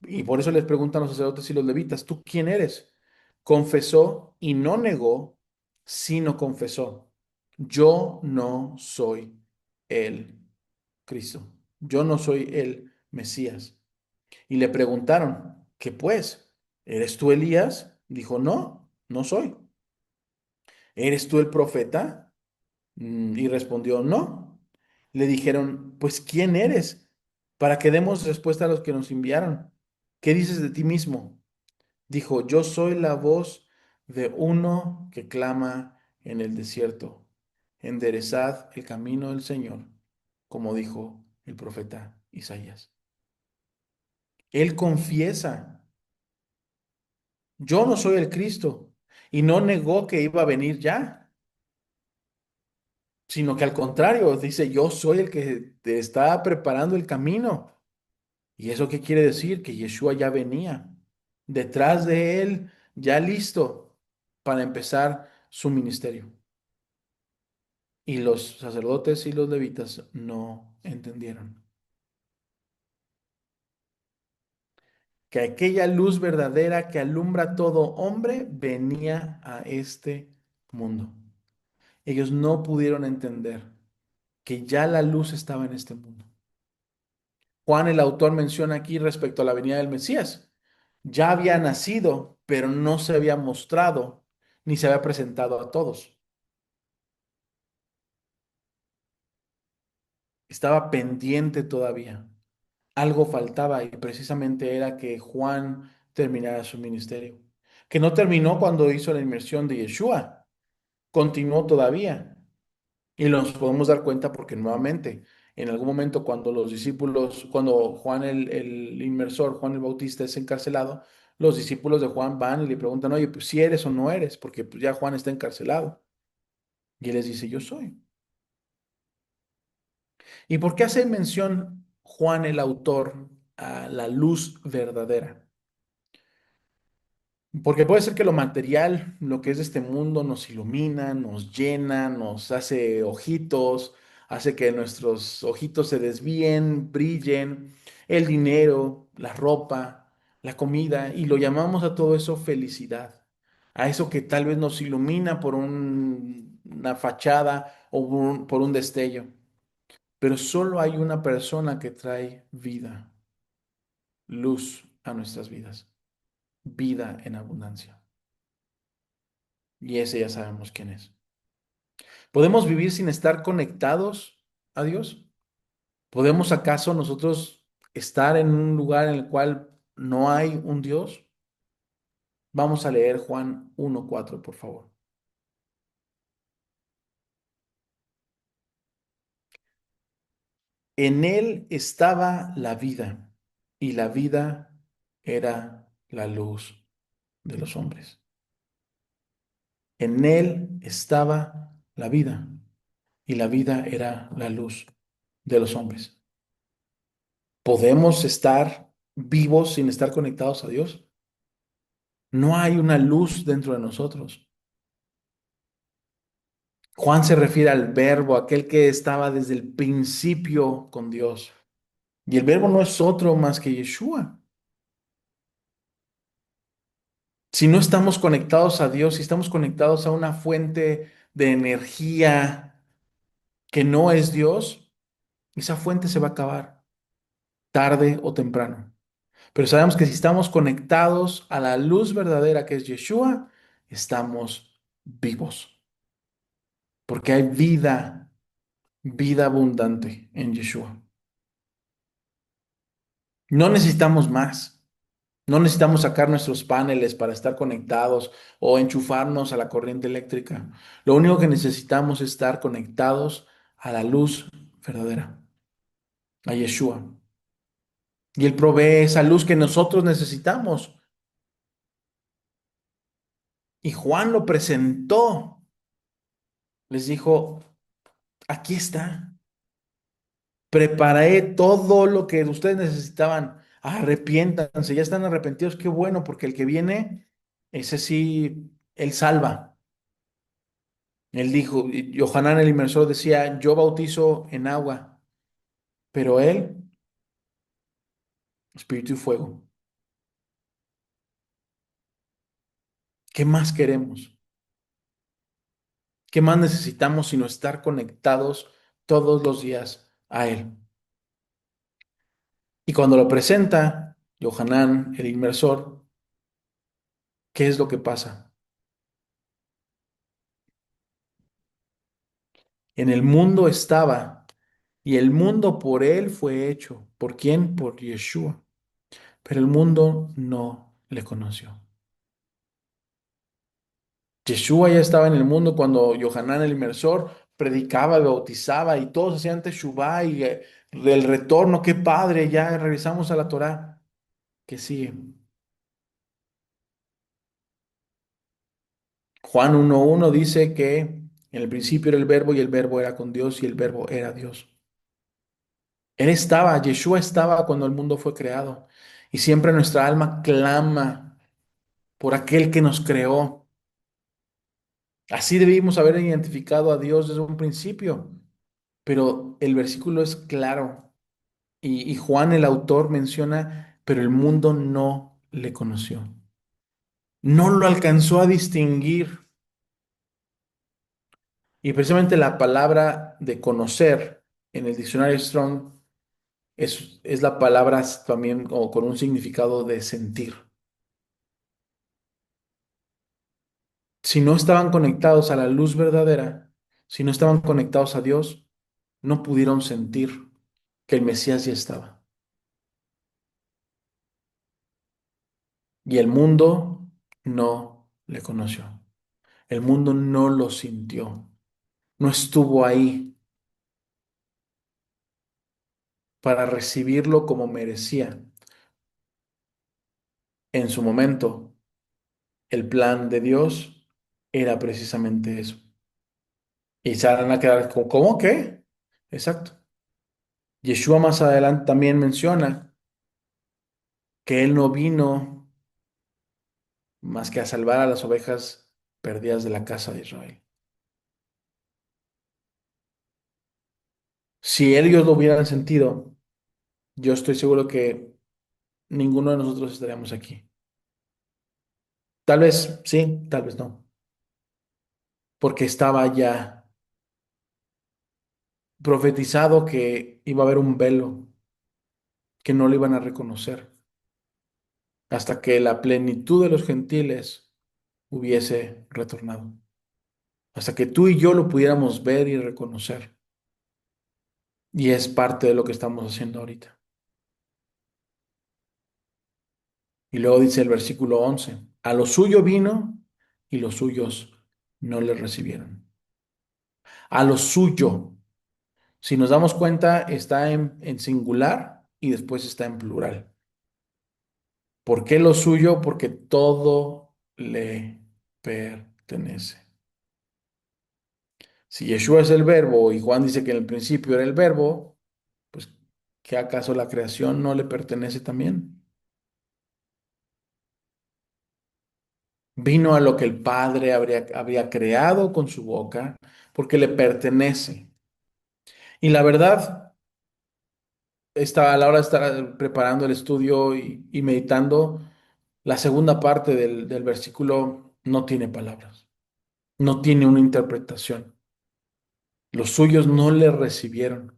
Y por eso les preguntan los sacerdotes y los levitas, ¿tú quién eres? Confesó y no negó, sino confesó, yo no soy el Cristo, yo no soy el Mesías. Y le preguntaron, ¿qué pues? ¿Eres tú Elías? Dijo, no, no soy. ¿Eres tú el profeta? Y respondió, no. Le dijeron, pues ¿quién eres? Para que demos respuesta a los que nos enviaron. ¿Qué dices de ti mismo? Dijo, yo soy la voz de uno que clama en el desierto. Enderezad el camino del Señor, como dijo el profeta Isaías. Él confiesa, yo no soy el Cristo, y no negó que iba a venir ya, sino que al contrario, dice, yo soy el que te está preparando el camino. ¿Y eso qué quiere decir? Que Yeshua ya venía, detrás de él, ya listo. para empezar su ministerio. Y los sacerdotes y los levitas no entendieron que aquella luz verdadera que alumbra a todo hombre venía a este mundo. Ellos no pudieron entender que ya la luz estaba en este mundo. Juan, el autor, menciona aquí respecto a la venida del Mesías. Ya había nacido, pero no se había mostrado ni se había presentado a todos. Estaba pendiente todavía. Algo faltaba y precisamente era que Juan terminara su ministerio. Que no terminó cuando hizo la inmersión de Yeshua, continuó todavía. Y nos podemos dar cuenta porque nuevamente, en algún momento cuando los discípulos, cuando Juan el inmersor, Juan el Bautista es encarcelado, los discípulos de Juan van y le preguntan, oye, pues si eres o no eres, porque pues, ya Juan está encarcelado. Y él les dice, yo soy. ¿Y por qué hace mención Juan el autor a la luz verdadera? Porque puede ser que lo material, lo que es de este mundo, nos ilumina, nos llena, nos hace ojitos, hace que nuestros ojitos se desvíen, brillen, el dinero, la ropa, la comida, y lo llamamos a todo eso felicidad, a eso que tal vez nos ilumina por una fachada o por un destello. Pero solo hay una persona que trae vida, luz a nuestras vidas, vida en abundancia. Y ese ya sabemos quién es. ¿Podemos vivir sin estar conectados a Dios? ¿Podemos acaso nosotros estar en un lugar en el cual no hay un Dios? Vamos a leer Juan 1:4, por favor. En él estaba la vida, y la vida era la luz de los hombres. En él estaba la vida, y la vida era la luz de los hombres. ¿Podemos estar vivos sin estar conectados a Dios? No hay una luz dentro de nosotros. Juan se refiere al verbo, aquel que estaba desde el principio con Dios. Y el verbo no es otro más que Yeshua. Si no estamos conectados a Dios, si estamos conectados a una fuente de energía que no es Dios, esa fuente se va a acabar tarde o temprano. Pero sabemos que si estamos conectados a la luz verdadera que es Yeshua, estamos vivos. Porque hay vida, vida abundante en Yeshua. No necesitamos más. No necesitamos sacar nuestros paneles para estar conectados o enchufarnos a la corriente eléctrica. Lo único que necesitamos es estar conectados a la luz verdadera, a Yeshua. Y Él provee esa luz que nosotros necesitamos. Y Juan lo presentó. Les dijo, aquí está. Preparé todo lo que ustedes necesitaban. Arrepiéntanse, ya están arrepentidos. Qué bueno, porque el que viene, ese sí, él salva. Él dijo, y Johanán el inmersor decía, yo bautizo en agua, pero él, espíritu y fuego. ¿Qué más queremos? ¿Qué más necesitamos sino estar conectados todos los días a él? Y cuando lo presenta Johanán el inmersor, ¿qué es lo que pasa? En el mundo estaba, y el mundo por él fue hecho. ¿Por quién? Por Yeshua. Pero el mundo no le conoció. Yeshua ya estaba en el mundo cuando Johanán el inmersor predicaba, bautizaba y todos hacían teshuvá y el retorno, qué padre, ya regresamos a la Torá. Que sigue. Juan 1:1 dice que en el principio era el verbo y el verbo era con Dios y el verbo era Dios. Él estaba, Yeshua estaba cuando el mundo fue creado. Y siempre nuestra alma clama por aquel que nos creó. Así debimos haber identificado a Dios desde un principio, pero el versículo es claro y Juan, el autor, menciona, pero el mundo no le conoció, no lo alcanzó a distinguir. Y precisamente la palabra de conocer en el diccionario Strong es la palabra también o con un significado de sentir. Si no estaban conectados a la luz verdadera, si no estaban conectados a Dios, no pudieron sentir que el Mesías ya estaba. Y el mundo no le conoció. El mundo no lo sintió. No estuvo ahí para recibirlo como merecía. En su momento, el plan de Dios era precisamente eso. Y se van a quedar como, ¿cómo qué? Exacto. Yeshua más adelante también menciona que Él no vino más que a salvar a las ovejas perdidas de la casa de Israel. Si ellos lo hubieran sentido, yo estoy seguro que ninguno de nosotros estaríamos aquí. Tal vez sí, tal vez no, porque estaba ya profetizado que iba a haber un velo, que no lo iban a reconocer, hasta que la plenitud de los gentiles hubiese retornado, hasta que tú y yo lo pudiéramos ver y reconocer. Y es parte de lo que estamos haciendo ahorita. Y luego dice el versículo 11, a lo suyo vino y los suyos no le recibieron. A lo suyo, si nos damos cuenta, está en singular y después está en plural. ¿Por qué lo suyo? Porque todo le pertenece. Si Yeshua es el verbo y Juan dice que en el principio era el verbo, pues ¿qué acaso la creación no le pertenece también? Vino a lo que el Padre había creado con su boca, porque le pertenece. Y la verdad, a la hora de estar preparando el estudio y meditando, la segunda parte del versículo no tiene palabras, no tiene una interpretación. Los suyos no le recibieron.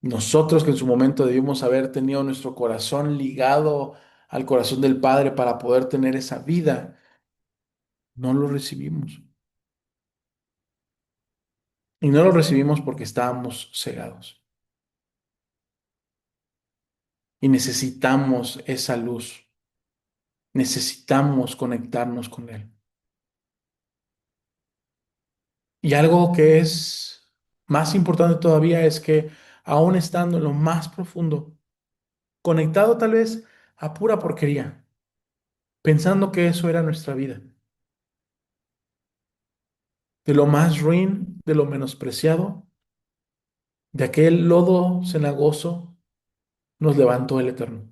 Nosotros que en su momento debimos haber tenido nuestro corazón ligado al corazón del Padre para poder tener esa vida, no lo recibimos. Y no lo recibimos porque estábamos cegados. Y necesitamos esa luz. Necesitamos conectarnos con Él. Y algo que es más importante todavía es que aún estando en lo más profundo, conectado tal vez a pura porquería, pensando que eso era nuestra vida, de lo más ruin, de lo menospreciado, de aquel lodo cenagoso, nos levantó el Eterno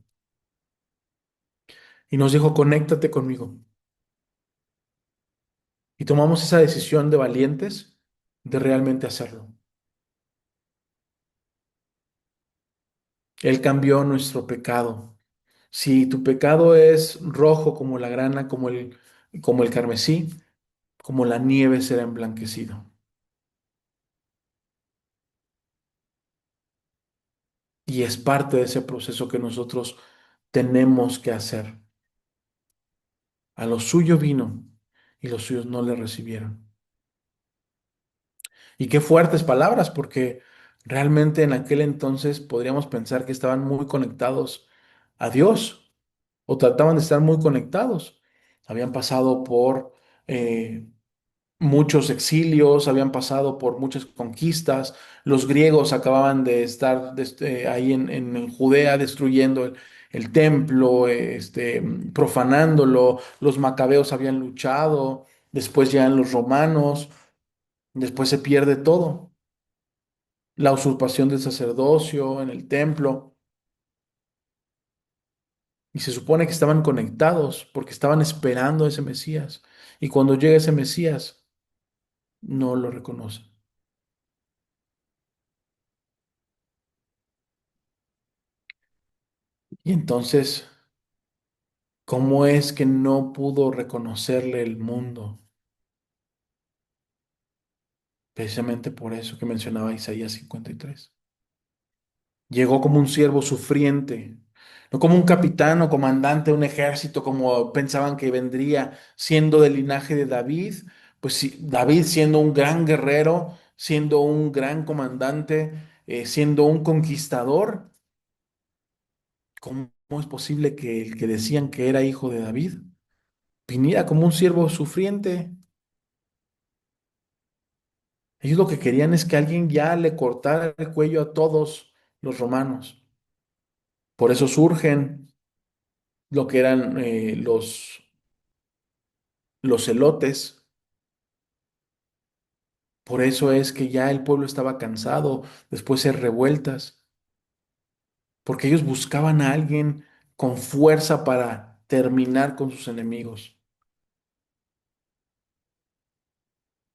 y nos dijo, conéctate conmigo. Y tomamos esa decisión de valientes de realmente hacerlo. Él cambió nuestro pecado. Si tu pecado es rojo como la grana, como el carmesí, como la nieve será emblanquecido. Y es parte de ese proceso que nosotros tenemos que hacer. A lo suyo vino y los suyos no le recibieron. Y qué fuertes palabras, porque realmente en aquel entonces podríamos pensar que estaban muy conectados a Dios o trataban de estar muy conectados. Habían pasado por muchos exilios, habían pasado por muchas conquistas. Los griegos acababan de estar ahí en Judea destruyendo el templo, profanándolo. Los macabeos habían luchado, después llegan los romanos, después se pierde todo. La usurpación del sacerdocio en el templo. Y se supone que estaban conectados porque estaban esperando a ese Mesías. Y cuando llega ese Mesías, no lo reconocen. Y entonces, ¿cómo es que no pudo reconocerle el mundo? Precisamente por eso que mencionaba Isaías 53. Llegó como un siervo sufriente, no como un capitán o comandante de un ejército como pensaban que vendría siendo del linaje de David. Pues sí, David siendo un gran guerrero, siendo un gran comandante, siendo un conquistador, ¿cómo es posible que el que decían que era hijo de David viniera como un siervo sufriente? Ellos lo que querían es que alguien ya le cortara el cuello a todos los romanos. Por eso surgen lo que eran los celotes. Por eso es que ya el pueblo estaba cansado después de revueltas, porque ellos buscaban a alguien con fuerza para terminar con sus enemigos.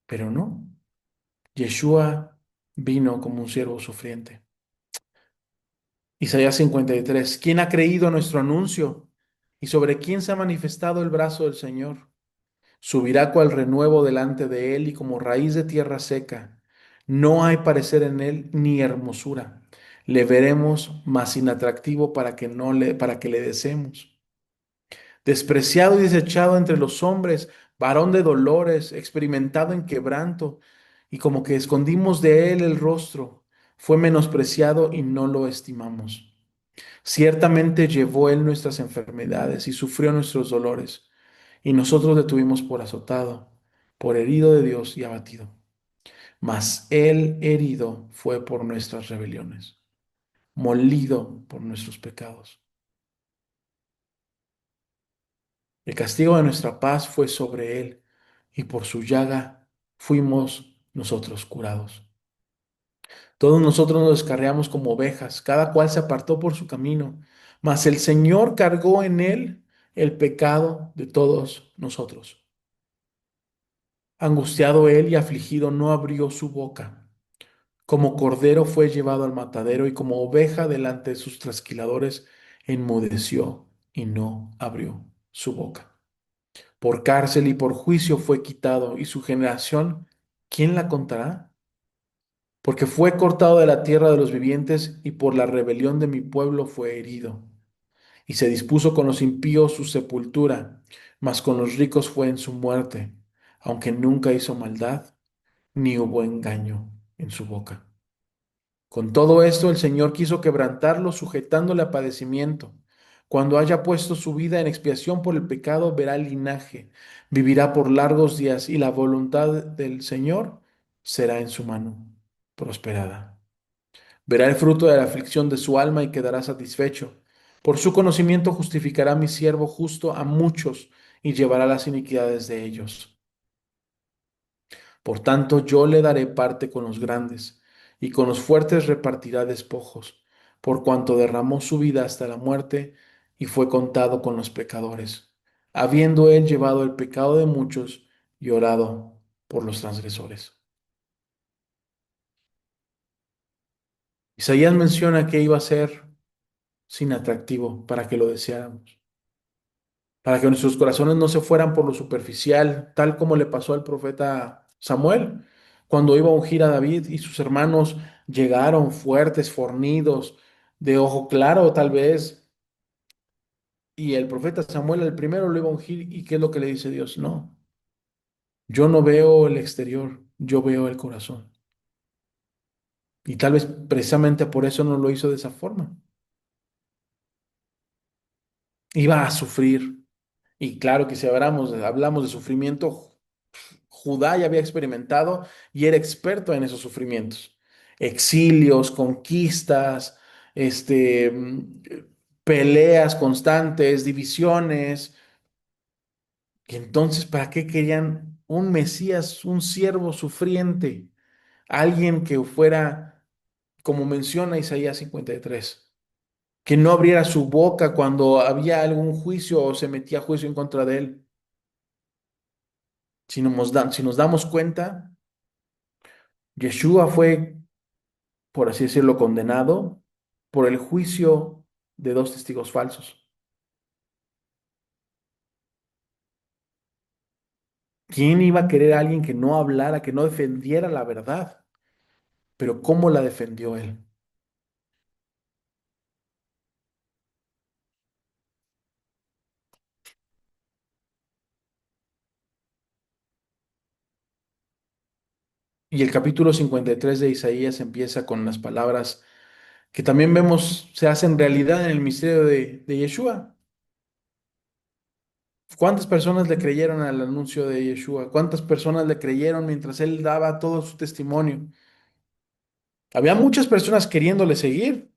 Pero no, Yeshua vino como un siervo sufriente. Isaías 53. ¿Quién ha creído a nuestro anuncio? ¿Y sobre quién se ha manifestado el brazo del Señor? Subirá cual renuevo delante de él y como raíz de tierra seca. No hay parecer en él ni hermosura. Le veremos, mas inatractivo para que le deseemos. Despreciado y desechado entre los hombres, varón de dolores, experimentado en quebranto, y como que escondimos de él el rostro, fue menospreciado y no lo estimamos. Ciertamente llevó él nuestras enfermedades y sufrió nuestros dolores, y nosotros le tuvimos por azotado, por herido de Dios y abatido. Mas él herido fue por nuestras rebeliones, molido por nuestros pecados. El castigo de nuestra paz fue sobre él, y por su llaga fuimos nosotros curados. Todos nosotros nos descarriamos como ovejas, cada cual se apartó por su camino, mas el Señor cargó en él el pecado de todos nosotros. Angustiado él y afligido no abrió su boca. Como cordero fue llevado al matadero y como oveja delante de sus trasquiladores enmudeció y no abrió su boca. Por cárcel y por juicio fue quitado y su generación, ¿quién la contará? Porque fue cortado de la tierra de los vivientes y por la rebelión de mi pueblo fue herido. Y se dispuso con los impíos su sepultura, mas con los ricos fue en su muerte, aunque nunca hizo maldad, ni hubo engaño en su boca. Con todo esto el Señor quiso quebrantarlo, sujetándole a padecimiento. Cuando haya puesto su vida en expiación por el pecado, verá el linaje, vivirá por largos días, y la voluntad del Señor será en su mano prosperada. Verá el fruto de la aflicción de su alma y quedará satisfecho. Por su conocimiento justificará a mi siervo justo a muchos y llevará las iniquidades de ellos. Por tanto, yo le daré parte con los grandes, y con los fuertes repartirá despojos, por cuanto derramó su vida hasta la muerte y fue contado con los pecadores, habiendo él llevado el pecado de muchos y orado por los transgresores. Isaías menciona que iba a ser sin atractivo para que lo deseáramos, para que nuestros corazones no se fueran por lo superficial, tal como le pasó al profeta Samuel, cuando iba a ungir a David y sus hermanos llegaron fuertes, fornidos, de ojo claro tal vez, y el profeta Samuel el primero lo iba a ungir y ¿qué es lo que le dice Dios? No, yo no veo el exterior, yo veo el corazón. Y tal vez precisamente por eso no lo hizo de esa forma. Iba a sufrir. Y claro que si hablamos de sufrimiento, Judá ya había experimentado y era experto en esos sufrimientos. Exilios, conquistas, peleas constantes, divisiones. Y entonces, ¿para qué querían un Mesías, un siervo sufriente? Alguien que fuera, como menciona Isaías 53, que no abriera su boca cuando había algún juicio o se metía juicio en contra de él. Si nos damos cuenta, Yeshua fue, por así decirlo, condenado por el juicio de dos testigos falsos. ¿Quién iba a querer a alguien que no hablara, que no defendiera la verdad? Pero ¿cómo la defendió él? Y el capítulo 53 de Isaías empieza con las palabras que también vemos se hacen realidad en el misterio de Yeshua. ¿Cuántas personas le creyeron al anuncio de Yeshua? ¿Cuántas personas le creyeron mientras él daba todo su testimonio? Había muchas personas queriéndole seguir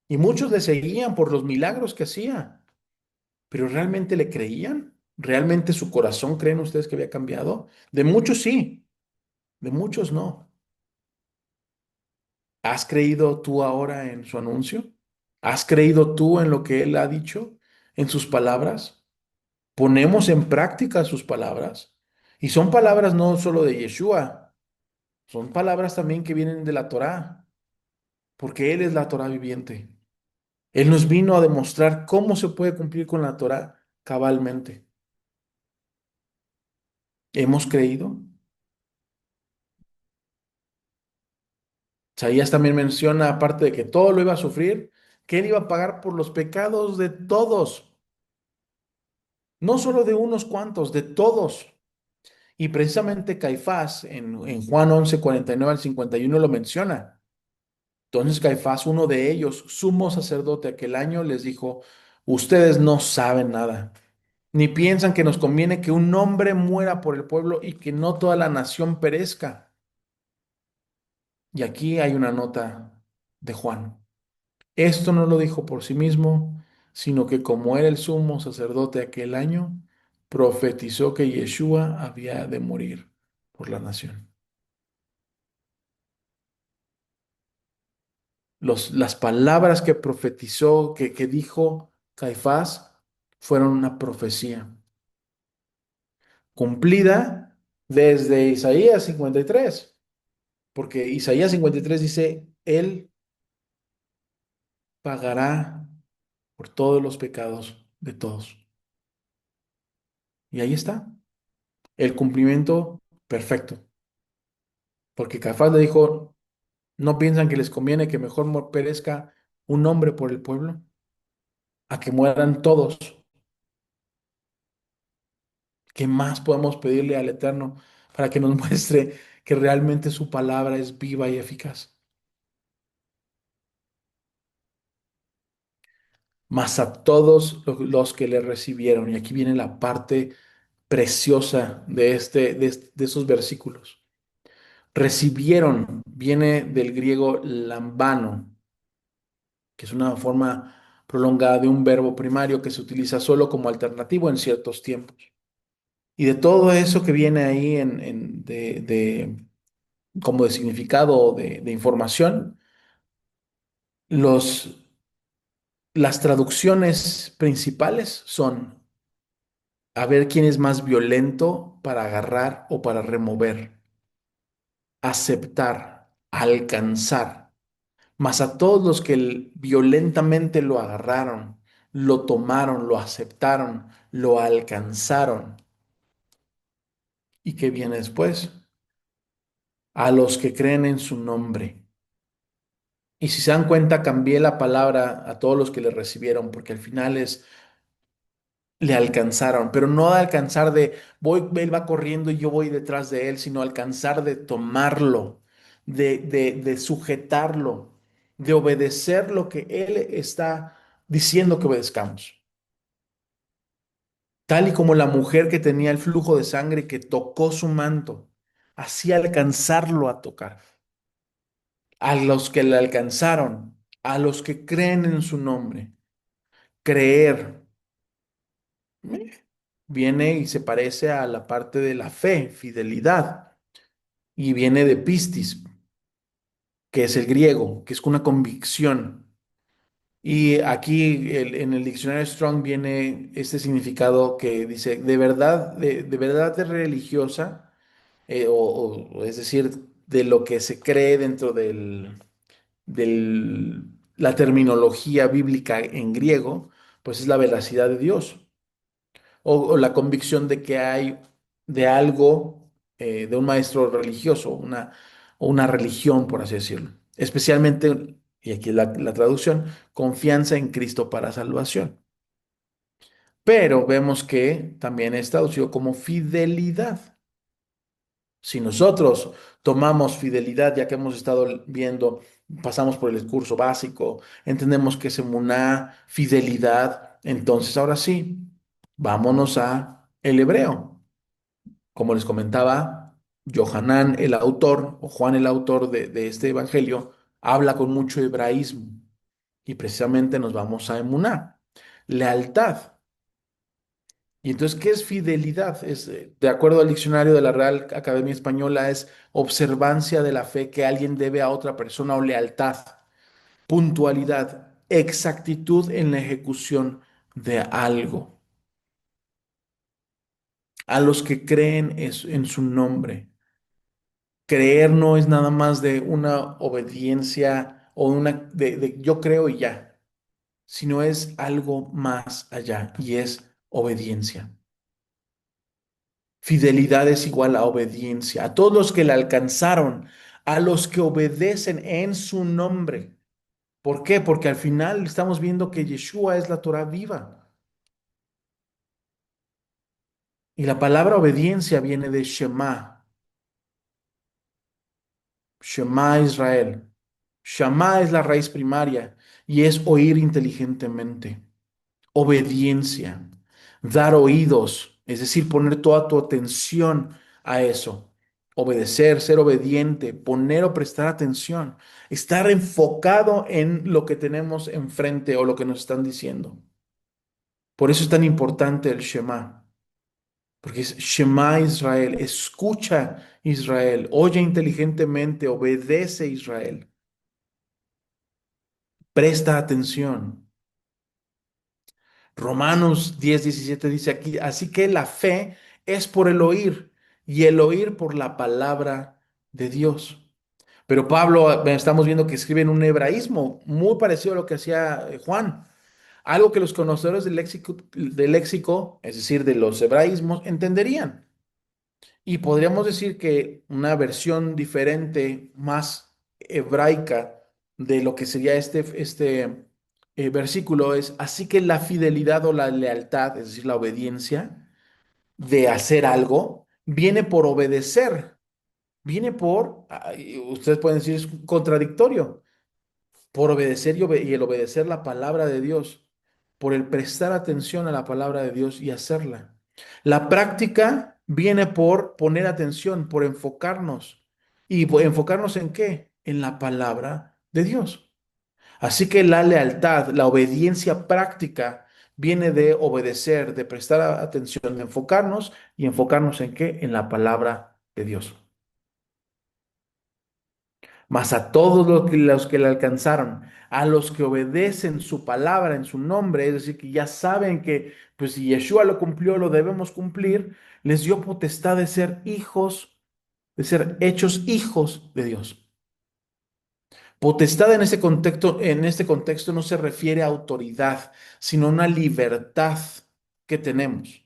y muchos le seguían por los milagros que hacía, pero ¿realmente le creían? ¿Realmente su corazón creen ustedes que había cambiado? De muchos sí, de muchos no. ¿Has creído tú ahora en su anuncio? ¿Has creído tú en lo que él ha dicho, en sus palabras? ¿Ponemos en práctica sus palabras? Y son palabras no solo de Yeshua, son palabras también que vienen de la Torá, porque Él es la Torá viviente. Él nos vino a demostrar cómo se puede cumplir con la Torá cabalmente. ¿Hemos creído? Isaías también menciona, aparte de que todo lo iba a sufrir, que Él iba a pagar por los pecados de todos, no solo de unos cuantos, de todos. Y precisamente Caifás en Juan 11 49 al 51 lo menciona. Entonces Caifás, uno de ellos, sumo sacerdote aquel año, les dijo, ustedes no saben nada, ni piensan que nos conviene que un hombre muera por el pueblo y que no toda la nación perezca. Y aquí hay una nota de Juan. Esto no lo dijo por sí mismo, sino que como era el sumo sacerdote aquel año, profetizó que Yeshua había de morir por la nación. Las palabras que profetizó, que dijo Caifás, fueron una profecía cumplida desde Isaías 53, porque Isaías 53 dice, Él pagará por todos los pecados de todos. Y ahí está, el cumplimiento perfecto, porque Caifás le dijo, ¿no piensan que les conviene que mejor perezca un hombre por el pueblo a que mueran todos? ¿Qué más podemos pedirle al Eterno para que nos muestre que realmente su palabra es viva y eficaz? Mas a todos los que le recibieron, y aquí viene la parte preciosa de esos versículos. Recibieron, viene del griego lambano, que es una forma prolongada de un verbo primario que se utiliza solo como alternativo en ciertos tiempos. Y de todo eso que viene ahí como de significado o de información, los, las traducciones principales son a ver quién es más violento para agarrar o para remover, aceptar, alcanzar, mas a todos los que violentamente lo agarraron, lo tomaron, lo aceptaron, lo alcanzaron. ¿Y qué viene después? A los que creen en su nombre. Y si se dan cuenta, cambié la palabra a todos los que le recibieron, porque al final le alcanzaron, pero no de alcanzar de voy, él va corriendo y yo voy detrás de él, sino alcanzar de tomarlo, de sujetarlo, de obedecer lo que él está diciendo que obedezcamos. Tal y como la mujer que tenía el flujo de sangre que tocó su manto, así alcanzarlo a tocar. A los que le alcanzaron, a los que creen en su nombre, creer. Viene y se parece a la parte de la fe, fidelidad, y viene de pistis, que es el griego, que es una convicción. Y aquí en el diccionario Strong viene este significado que dice, de verdad, de verdad es religiosa, o es decir, de lo que se cree dentro la terminología bíblica en griego, pues es la veracidad de Dios, o la convicción de que hay de algo, de un maestro religioso, o una religión, por así decirlo. Especialmente, y aquí la traducción, confianza en Cristo para salvación. Pero vemos que también es traducido como fidelidad. Si nosotros tomamos fidelidad, ya que hemos estado viendo, pasamos por el curso básico, entendemos que es emuná, fidelidad, entonces ahora sí, vámonos a el hebreo. Como les comentaba, Johanán, el autor, o Juan, el autor de este evangelio, habla con mucho hebraísmo y precisamente nos vamos a emuná, lealtad. Y entonces, ¿qué es fidelidad? Es, de acuerdo al diccionario de la Real Academia Española, es observancia de la fe que alguien debe a otra persona o lealtad, puntualidad, exactitud en la ejecución de algo, a los que creen en su nombre. Creer no es nada más de una obediencia o de yo creo y ya, sino es algo más allá y es obediencia. Fidelidad es igual a obediencia. A todos los que la alcanzaron, a los que obedecen en su nombre. ¿Por qué? Porque al final estamos viendo que Yeshua es la Torah viva. Y la palabra obediencia viene de Shema. Shema Israel. Shema es la raíz primaria y es oír inteligentemente. Obediencia, dar oídos, es decir, poner toda tu atención a eso. Obedecer, ser obediente, poner o prestar atención, estar enfocado en lo que tenemos enfrente o lo que nos están diciendo. Por eso es tan importante el Shema, porque es Shema Israel, escucha Israel, oye inteligentemente, obedece Israel, presta atención. Romanos 10:17 dice aquí, así que la fe es por el oír y el oír por la palabra de Dios. Pero Pablo, estamos viendo que escribe en un hebraísmo muy parecido a lo que hacía Juan, algo que los conocedores del léxico, es decir, de los hebraísmos, entenderían. Y podríamos decir que una versión diferente, más hebraica de lo que sería este versículo es, así que la fidelidad o la lealtad, es decir, la obediencia de hacer algo, viene por obedecer, viene por, ustedes pueden decir, es contradictorio, por obedecer y el obedecer la palabra de Dios, por el prestar atención a la palabra de Dios y hacerla. La práctica viene por poner atención, por enfocarnos. ¿Y enfocarnos en qué? En la palabra de Dios. Así que la lealtad, la obediencia práctica, viene de obedecer, de prestar atención, de enfocarnos y enfocarnos en qué? En la palabra de Dios. Mas a todos los que le alcanzaron, a los que obedecen su palabra en su nombre, es decir, que ya saben que, pues si Yeshua lo cumplió, lo debemos cumplir, les dio potestad de ser hijos, de ser hechos hijos de Dios. Potestad en este contexto no se refiere a autoridad, sino a una libertad que tenemos.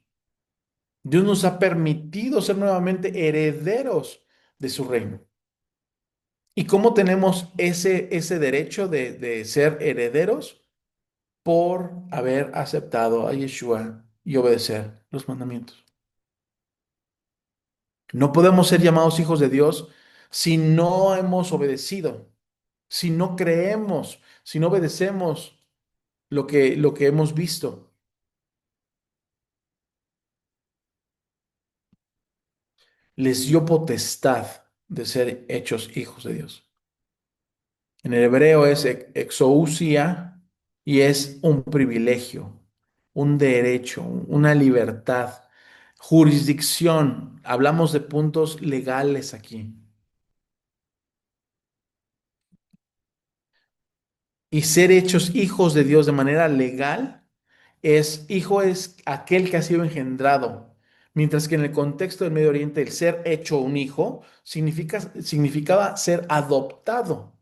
Dios nos ha permitido ser nuevamente herederos de su reino. ¿Y cómo tenemos ese derecho de ser herederos? Por haber aceptado a Yeshua y obedecer los mandamientos. No podemos ser llamados hijos de Dios si no hemos obedecido, si no creemos, si no obedecemos lo que hemos visto. Les dio potestad de ser hechos hijos de Dios. En el hebreo es exousia y es un privilegio, un derecho, una libertad, jurisdicción. Hablamos de puntos legales aquí. Y ser hechos hijos de Dios de manera legal hijo es aquel que ha sido engendrado. Mientras que en el contexto del Medio Oriente el ser hecho un hijo significaba ser adoptado.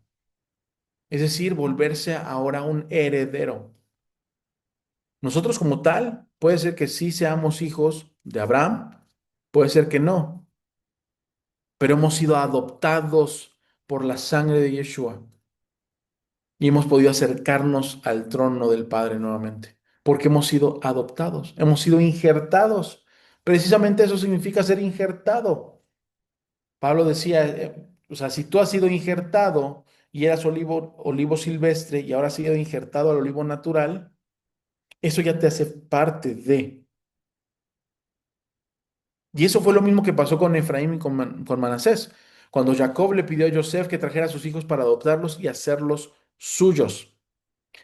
Es decir, volverse ahora un heredero. Nosotros como tal, puede ser que sí seamos hijos de Abraham, puede ser que no, pero hemos sido adoptados por la sangre de Yeshua y hemos podido acercarnos al trono del Padre nuevamente, porque hemos sido adoptados, hemos sido injertados. Precisamente eso significa ser injertado. Pablo decía, o sea, si tú has sido injertado y eras olivo silvestre y ahora has sido injertado al olivo natural, eso ya te hace parte de. Y eso fue lo mismo que pasó con Efraín y con Manasés, cuando Jacob le pidió a Joseph que trajera a sus hijos para adoptarlos y hacerlos suyos.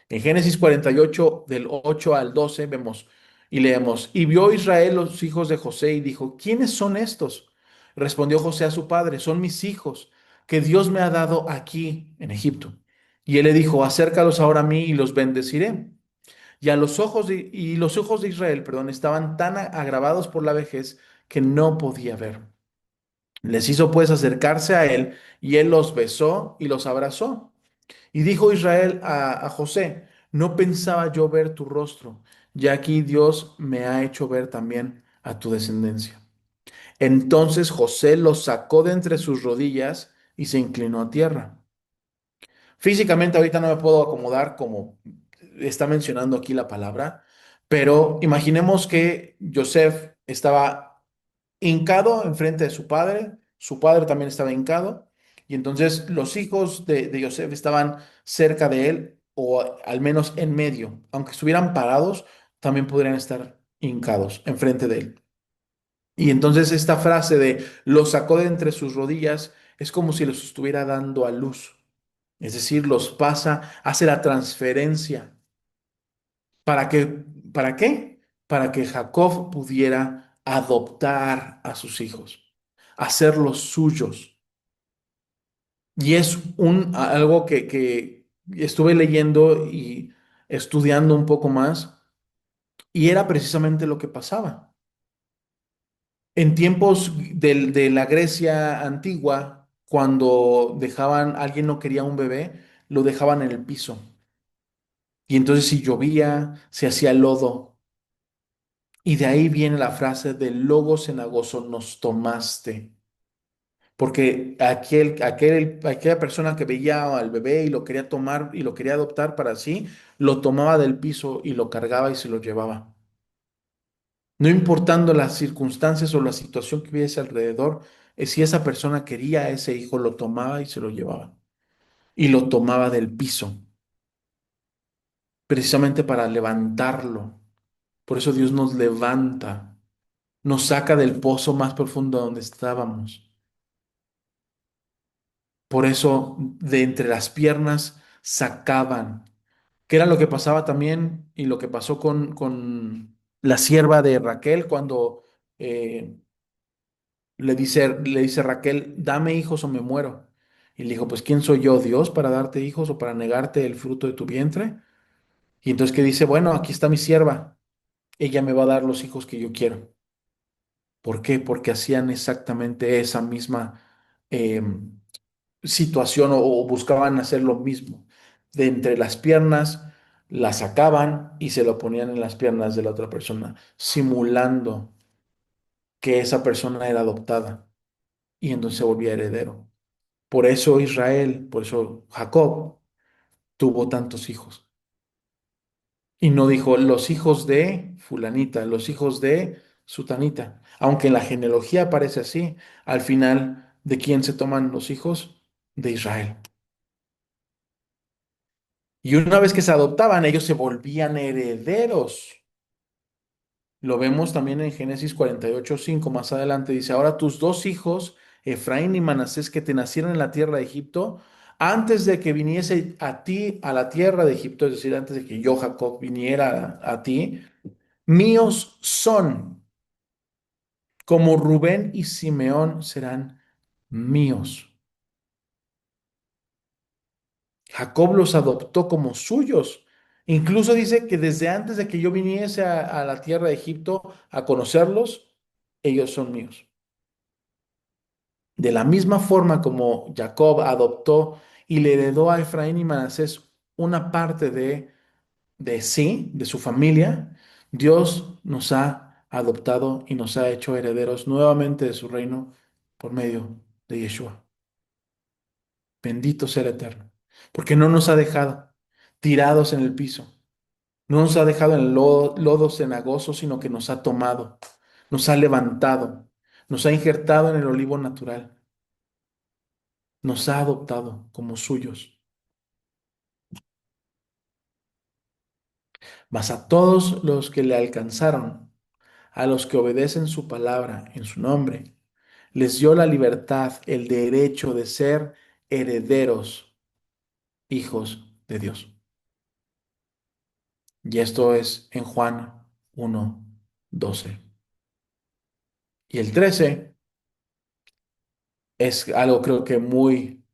En Génesis 48, del 8 al 12, vemos y leemos, y vio Israel los hijos de José y dijo, ¿quiénes son estos? Respondió José a su padre, son mis hijos, que Dios me ha dado aquí en Egipto. Y él le dijo, acércalos ahora a mí y los bendeciré. Y los ojos de Israel, perdón, estaban tan agravados por la vejez que no podía ver. Les hizo pues acercarse a él y él los besó y los abrazó. Y dijo Israel a José, no pensaba yo ver tu rostro, ya aquí Dios me ha hecho ver también a tu descendencia. Entonces José los sacó de entre sus rodillas y se inclinó a tierra. Físicamente ahorita no me puedo acomodar como está mencionando aquí la palabra, pero imaginemos que Joseph estaba hincado enfrente de su padre también estaba hincado, y entonces los hijos de Joseph estaban cerca de él, o al menos en medio, aunque estuvieran parados, también podrían estar hincados enfrente de él. Y entonces esta frase de los sacó de entre sus rodillas es como si los estuviera dando a luz. Es decir, los pasa, hace la transferencia. ¿Para que, para qué? Para que Jacob pudiera adoptar a sus hijos, hacerlos suyos. Y es algo que estuve leyendo y estudiando un poco más, y era precisamente lo que pasaba. En tiempos de la Grecia antigua, cuando alguien no quería un bebé, lo dejaban en el piso. Y entonces si llovía, se hacía lodo. Y de ahí viene la frase de logo cenagoso nos tomaste. Porque aquella persona que veía al bebé y lo quería tomar y lo quería adoptar para sí, lo tomaba del piso y lo cargaba y se lo llevaba. No importando las circunstancias o la situación que hubiese alrededor, si esa persona quería a ese hijo, lo tomaba y se lo llevaba. Y lo tomaba del piso, precisamente para levantarlo. Por eso Dios nos levanta, nos saca del pozo más profundo donde estábamos. Por eso de entre las piernas sacaban, que era lo que pasaba también y lo que pasó con la sierva de Raquel cuando eh, le dice Raquel, dame hijos o me muero. Y le dijo, pues ¿quién soy yo, Dios, para darte hijos o para negarte el fruto de tu vientre? Y entonces que dice, bueno, aquí está mi sierva, ella me va a dar los hijos que yo quiero. ¿Por qué? Porque hacían exactamente esa misma situación o buscaban hacer lo mismo. De entre las piernas la sacaban y se lo ponían en las piernas de la otra persona, simulando que esa persona era adoptada y entonces se volvía heredero. Por eso Israel, por eso Jacob tuvo tantos hijos. Y no dijo los hijos de fulanita, los hijos de sutanita. Aunque en la genealogía aparece así, al final, ¿de quién se toman los hijos? De Israel. Y una vez que se adoptaban, ellos se volvían herederos. Lo vemos también en Génesis 48:5 más adelante. Dice, ahora tus dos hijos, Efraín y Manasés, que te nacieron en la tierra de Egipto, antes de que viniese a ti a la tierra de Egipto, es decir, antes de que yo, Jacob, viniera a ti, míos son, como Rubén y Simeón serán míos. Jacob los adoptó como suyos. Incluso dice que desde antes de que yo viniese a la tierra de Egipto a conocerlos, ellos son míos. De la misma forma como Jacob adoptó y le heredó a Efraín y Manasés una parte de sí, de su familia, Dios nos ha adoptado y nos ha hecho herederos nuevamente de su reino por medio de Yeshua. Bendito sea el Eterno, porque no nos ha dejado tirados en el piso, no nos ha dejado en lodo cenagoso, sino que nos ha tomado, nos ha levantado, nos ha injertado en el olivo natural, nos ha adoptado como suyos. Mas a todos los que le alcanzaron, a los que obedecen su palabra en su nombre, les dio la libertad, el derecho de ser herederos, hijos de Dios. Y esto es en Juan 1:12. Y el 13 es algo creo que muy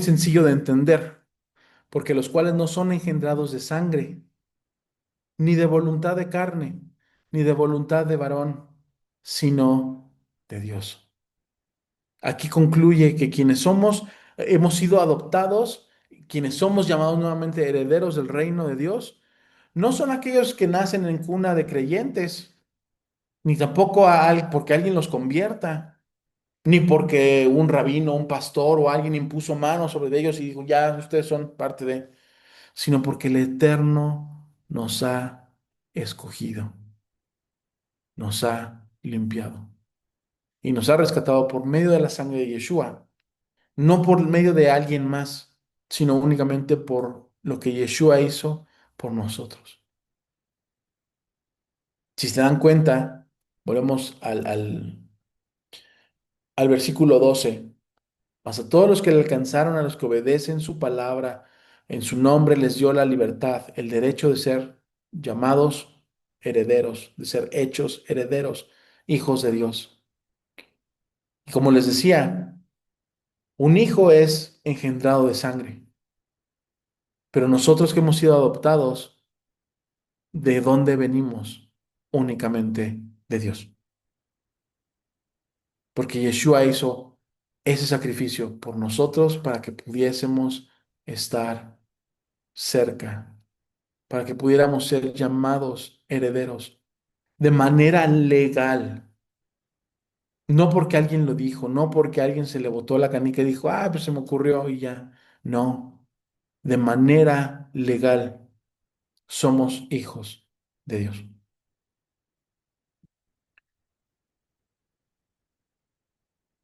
sencillo de entender, porque los cuales no son engendrados de sangre, ni de voluntad de carne, ni de voluntad de varón, sino de Dios. Aquí concluye que quienes somos, hemos sido adoptados, quienes somos llamados nuevamente herederos del reino de Dios, no son aquellos que nacen en cuna de creyentes, ni tampoco porque alguien los convierta, ni porque un rabino, un pastor o alguien impuso manos sobre ellos y dijo, ya ustedes son parte de, sino porque el Eterno nos ha escogido, nos ha limpiado y nos ha rescatado por medio de la sangre de Yeshua, no por medio de alguien más, sino únicamente por lo que Yeshua hizo por nosotros. Si se dan cuenta, volvemos al versículo 12. Mas a todos los que le alcanzaron, a los que obedecen su palabra, en su nombre les dio la libertad, el derecho de ser llamados herederos, de ser hechos herederos, hijos de Dios. Y como les decía, un hijo es engendrado de sangre, pero nosotros que hemos sido adoptados, ¿de dónde venimos? Únicamente de Dios. Porque Yeshua hizo ese sacrificio por nosotros para que pudiésemos estar cerca, para que pudiéramos ser llamados herederos de manera legal. No porque alguien lo dijo, no porque alguien se le botó la canica y dijo, ah, pues se me ocurrió y ya. No, de manera legal somos hijos de Dios.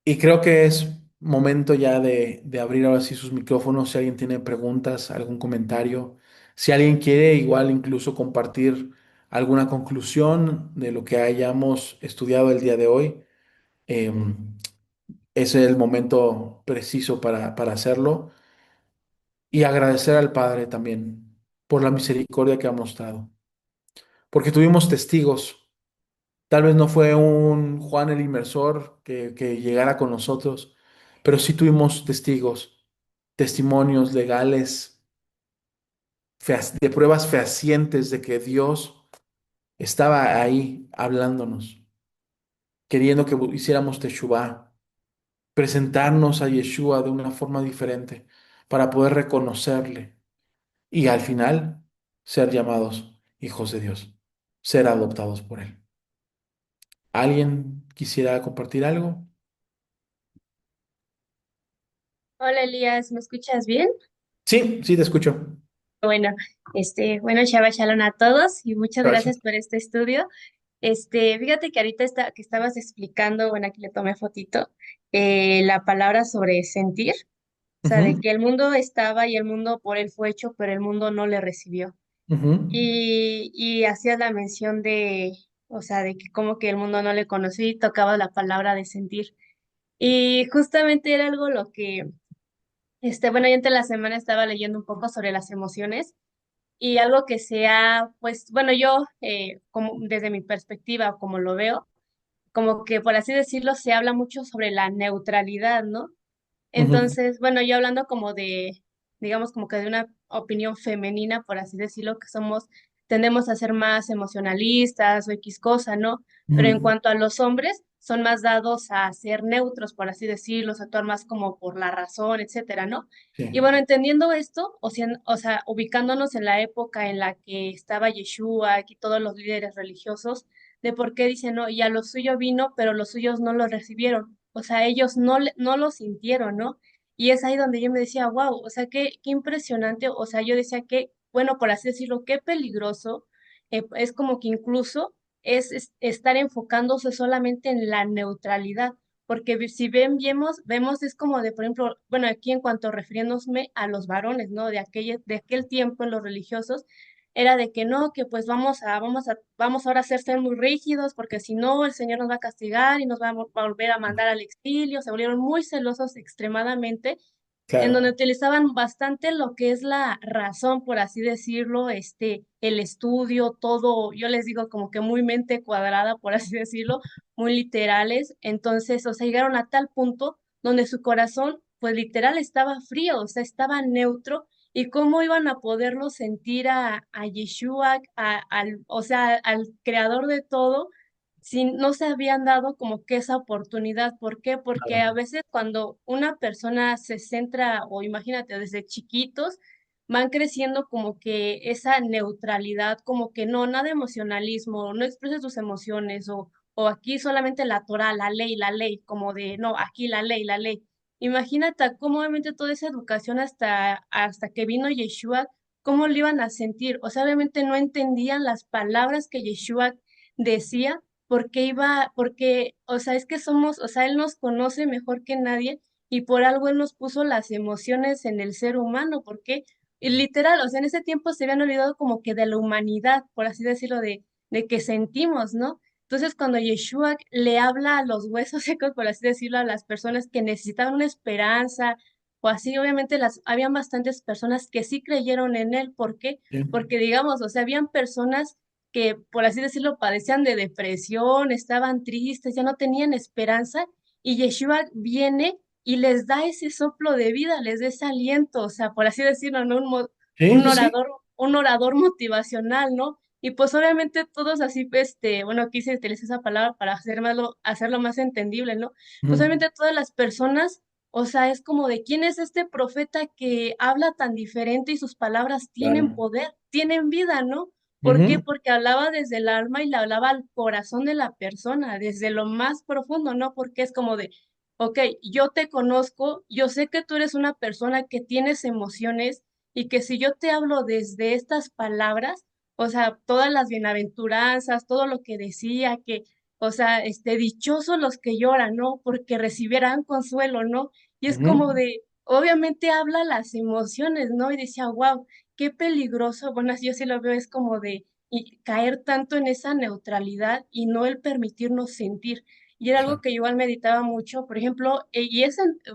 Y creo que es momento ya de abrir ahora sí sus micrófonos. Si alguien tiene preguntas, algún comentario, si alguien quiere igual incluso compartir alguna conclusión de lo que hayamos estudiado el día de hoy, ese es el momento preciso para hacerlo. Y agradecer al Padre también por la misericordia que ha mostrado. Porque tuvimos testigos. Tal vez no fue un Juan el Inmersor que llegara con nosotros, pero sí tuvimos testigos, testimonios legales, de pruebas fehacientes de que Dios estaba ahí hablándonos, queriendo que hiciéramos teshuvá, presentarnos a Yeshua de una forma diferente para poder reconocerle y al final ser llamados hijos de Dios, ser adoptados por Él. ¿Alguien quisiera compartir algo?
Hola Elías, ¿me escuchas bien?
Sí, sí, te escucho.
Bueno, bueno, Shabbat Shalom a todos y muchas
Gracias.
gracias por este estudio. Fíjate que ahorita que estabas explicando, bueno, aquí le tomé fotito, la palabra sobre sentir, o sea, de
Ujú,
que el mundo estaba y el mundo por él fue hecho, pero el mundo no le recibió.
ujú,
Y hacías la mención de, o sea, de que como que el mundo no le conocía y tocaba la palabra de sentir. Y justamente era algo lo que bueno, yo entre la semana estaba leyendo un poco sobre las emociones y algo que sea, pues, bueno, yo, como desde mi perspectiva, como lo veo, como que por así decirlo, se habla mucho sobre la neutralidad, ¿no? Entonces, bueno, yo hablando como de, digamos, como que de una opinión femenina, por así decirlo, que somos, tendemos a ser más emocionalistas o X cosa, ¿no? Pero en
Ujú.
cuanto a los hombres, son más dados a ser neutros, por así decirlo, a actuar más como por la razón, etcétera, ¿no?
Sí,
Y bueno, entendiendo esto, o sea, ubicándonos en la época en la que estaba Yeshua y todos los líderes religiosos, de por qué dicen, no, y a lo suyo vino, pero los suyos no lo recibieron. O sea, ellos no lo sintieron, ¿no? Y es ahí donde yo me decía, wow, o sea, qué impresionante, o sea, yo decía que, bueno, por así decirlo, qué peligroso, es como que incluso es estar enfocándose solamente en la neutralidad, porque si vemos es como de, por ejemplo, bueno, aquí en cuanto refiriéndome a los varones, ¿no? De aquel tiempo en los religiosos, era de que no, que pues vamos ahora a ser muy rígidos, porque si no, el Señor nos va a castigar y nos va a volver a mandar al exilio. Se volvieron muy celosos extremadamente, en donde
claro.
utilizaban bastante lo que es la razón, por así decirlo, el estudio, todo, yo les digo como que muy mente cuadrada, por así decirlo, muy literales. Entonces, o sea, llegaron a tal punto donde su corazón, pues literal estaba frío, o sea, estaba neutro. ¿Y cómo iban a poderlo sentir a Yeshua, o sea, al creador de todo, si no se habían dado como que esa oportunidad? ¿Por qué? Porque
Claro.
a veces cuando una persona se centra, o imagínate, desde chiquitos, van creciendo como que esa neutralidad, como que no, nada de emocionalismo, no expreses tus emociones, o aquí solamente la Torah, la ley, como de, no, aquí la ley, la ley. Imagínate cómo obviamente toda esa educación hasta que vino Yeshua, cómo lo iban a sentir. O sea, obviamente no entendían las palabras que Yeshua decía, porque, o sea, es que somos, o sea, Él nos conoce mejor que nadie y por algo Él nos puso las emociones en el ser humano, porque y literal, o sea, en ese tiempo se habían olvidado como que de la humanidad, por así decirlo, de que sentimos, ¿no? Entonces, cuando Yeshua le habla a los huesos secos, por así decirlo, a las personas que necesitaban una esperanza o así, obviamente habían bastantes personas que sí creyeron en él. ¿Por qué?
Sí.
Porque, digamos, o sea, habían personas que, por así decirlo, padecían de depresión, estaban tristes, ya no tenían esperanza, y Yeshua viene y les da ese soplo de vida, les da ese aliento, o sea, por así decirlo, ¿no?
Sí, sí, sí.
Un orador motivacional, ¿no? Y pues obviamente todos así, bueno, aquí se utiliza esa palabra para hacerlo más entendible, ¿no? Pues
Ujú.
obviamente todas las personas, o sea, es como de quién es este profeta que habla tan diferente y sus palabras tienen
Claro.
poder, tienen vida, ¿no? ¿Por qué?
Ujú.
Porque hablaba desde el alma y le hablaba al corazón de la persona, desde lo más profundo, ¿no? Porque es como de, ok, yo te conozco, yo sé que tú eres una persona que tienes emociones y que si yo te hablo desde estas palabras, o sea, todas las bienaventuranzas, todo lo que decía, o sea, dichosos los que lloran, ¿no? Porque recibirán consuelo, ¿no? Y es como
Ujú.
de, obviamente habla las emociones, ¿no? Y decía, wow, qué peligroso, bueno, así yo sí lo veo, es como de y caer tanto en esa neutralidad y no el permitirnos sentir. Y era algo
Exacto.
que yo igual meditaba mucho, por ejemplo,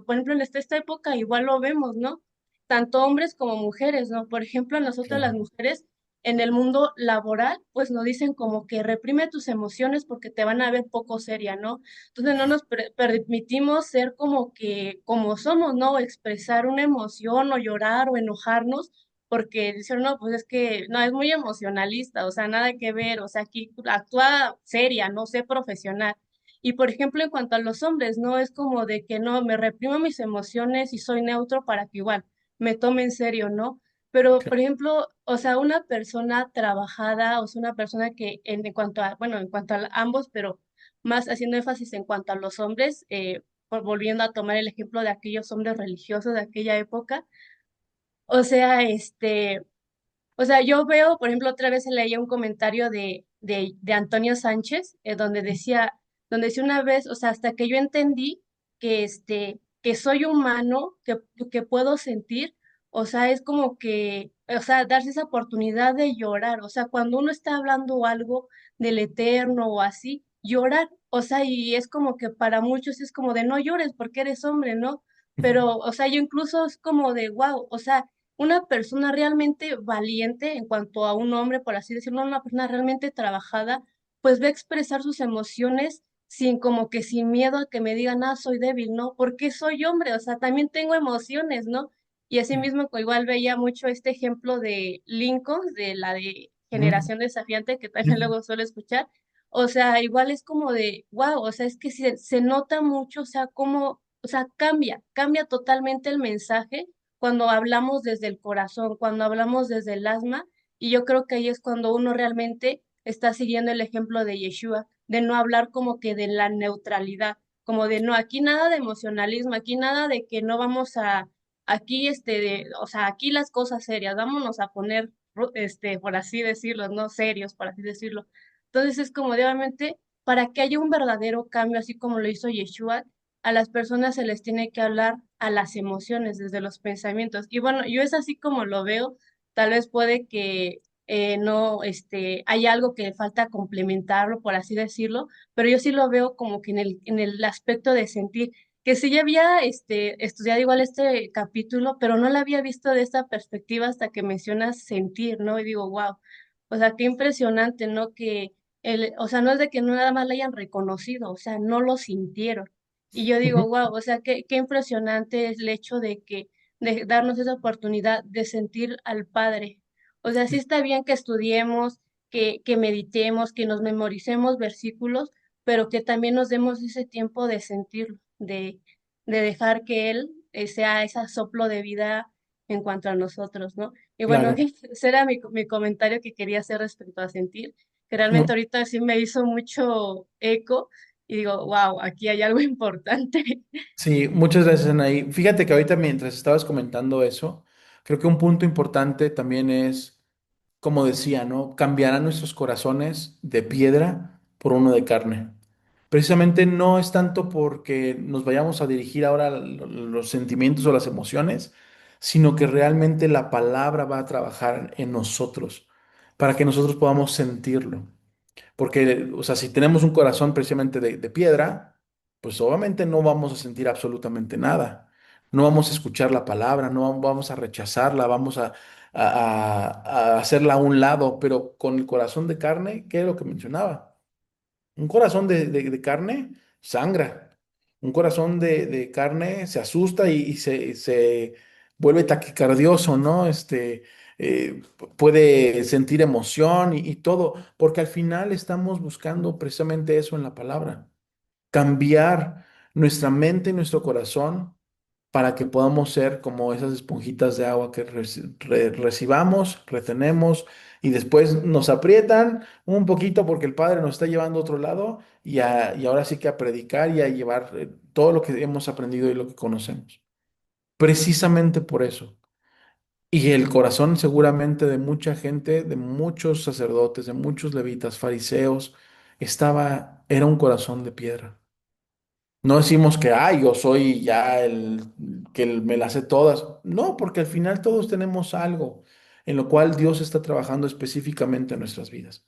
por ejemplo, en esta época igual lo vemos, ¿no? Tanto hombres como mujeres, ¿no? Por ejemplo, nosotros las
Claro.
mujeres en el mundo laboral, pues nos dicen como que reprime tus emociones porque te van a ver poco seria, ¿no? Entonces no nos permitimos ser como que, como somos, ¿no? Expresar una emoción o llorar o enojarnos, porque dicen, no, pues es que, no, es muy emocionalista, o sea, nada que ver, o sea, aquí actúa seria, no sé, profesional. Y por ejemplo, en cuanto a los hombres, no es como de que no, me reprimo mis emociones y soy neutro para que igual me tome en serio, ¿no? Pero, por ejemplo, o sea, una persona trabajada, o sea, una persona que en cuanto a, bueno, en cuanto a ambos, pero más haciendo énfasis en cuanto a los hombres, volviendo a tomar el ejemplo de aquellos hombres religiosos de aquella época, o sea, o sea, yo veo, por ejemplo, otra vez leía un comentario de Antonio Sánchez, donde decía una vez, o sea, hasta que yo entendí que soy humano, que puedo sentir, o sea, es como que, o sea, darse esa oportunidad de llorar, o sea, cuando uno está hablando algo del eterno o así, llorar, o sea, y es como que para muchos es como de no llores porque eres hombre, ¿no? Pero, o sea, yo incluso es como de, wow, o sea, una persona realmente valiente en cuanto a un hombre, por así decirlo, una persona realmente trabajada, pues va a expresar sus emociones sin como que sin miedo a que me digan, ah, soy débil, ¿no? Porque soy hombre, o sea, también tengo emociones, ¿no? Y así mismo igual veía mucho este ejemplo de Lincoln, de la de
Ujú.
Generación Desafiante, que también luego suelo escuchar. O sea, igual es como de, wow, o sea, es que se nota mucho, o sea, cómo, o sea, cambia totalmente el mensaje cuando hablamos desde el corazón, cuando hablamos desde el alma, y yo creo que ahí es cuando uno realmente está siguiendo el ejemplo de Yeshua, de no hablar como que de la neutralidad, como de no, aquí nada de emocionalismo, aquí nada de que no vamos a, aquí o sea, aquí las cosas serias, vámonos a poner, por así decirlo, no serios, por así decirlo. Entonces es como de, obviamente, para que haya un verdadero cambio, así como lo hizo Yeshua, a las personas se les tiene que hablar a las emociones, desde los pensamientos. Y bueno, yo es así como lo veo, tal vez puede que no, hay algo que falta complementarlo, por así decirlo, pero yo sí lo veo como que en el aspecto de sentir, que sí ya había estudiado igual este capítulo, pero no lo había visto de esta perspectiva hasta que mencionas sentir, ¿no? Y digo, wow, o sea, qué impresionante, ¿no? Que o sea, no es de que no nada más lo hayan reconocido, o sea, no lo sintieron. Y yo digo,
Ujú.
wow, o sea, qué impresionante es el hecho de que, de darnos esa oportunidad de sentir al Padre. O sea, sí está bien que estudiemos, que meditemos, que nos memoricemos versículos, pero que también nos demos ese tiempo de sentirlo, de dejar que Él sea ese soplo de vida en cuanto a nosotros, ¿no? Y bueno,
Claro.
ese era mi comentario que quería hacer respecto a sentir, que realmente
Mu-
ahorita sí me hizo mucho eco y digo, wow, aquí hay algo importante.
Sí, muchas gracias, Anaí. Fíjate que ahorita mientras estabas comentando eso, creo que un punto importante también es, como decía, ¿no? Cambiarán nuestros corazones de piedra por uno de carne. Precisamente no es tanto porque nos vayamos a dirigir ahora a los sentimientos o las emociones, sino que realmente la palabra va a trabajar en nosotros para que nosotros podamos sentirlo. Porque, o sea, si tenemos un corazón precisamente de piedra, pues obviamente no vamos a sentir absolutamente nada. No vamos a escuchar la palabra, no vamos a rechazarla, vamos a hacerla a un lado, pero con el corazón de carne, ¿qué es lo que mencionaba? Un corazón de carne sangra. Un corazón de carne se asusta y se vuelve taquicardioso, ¿no? Puede sentir emoción y todo, porque al final estamos buscando precisamente eso en la palabra, cambiar nuestra mente y nuestro corazón para que podamos ser como esas esponjitas de agua que recibamos, retenemos y después nos aprietan un poquito porque el Padre nos está llevando a otro lado y ahora sí que a predicar y a llevar todo lo que hemos aprendido y lo que conocemos. Precisamente por eso. Y el corazón seguramente de mucha gente, de muchos sacerdotes, de muchos levitas, fariseos, era un corazón de piedra. No decimos que, ay, yo soy ya me las sé todas. No, porque al final todos tenemos algo en lo cual Dios está trabajando específicamente en nuestras vidas.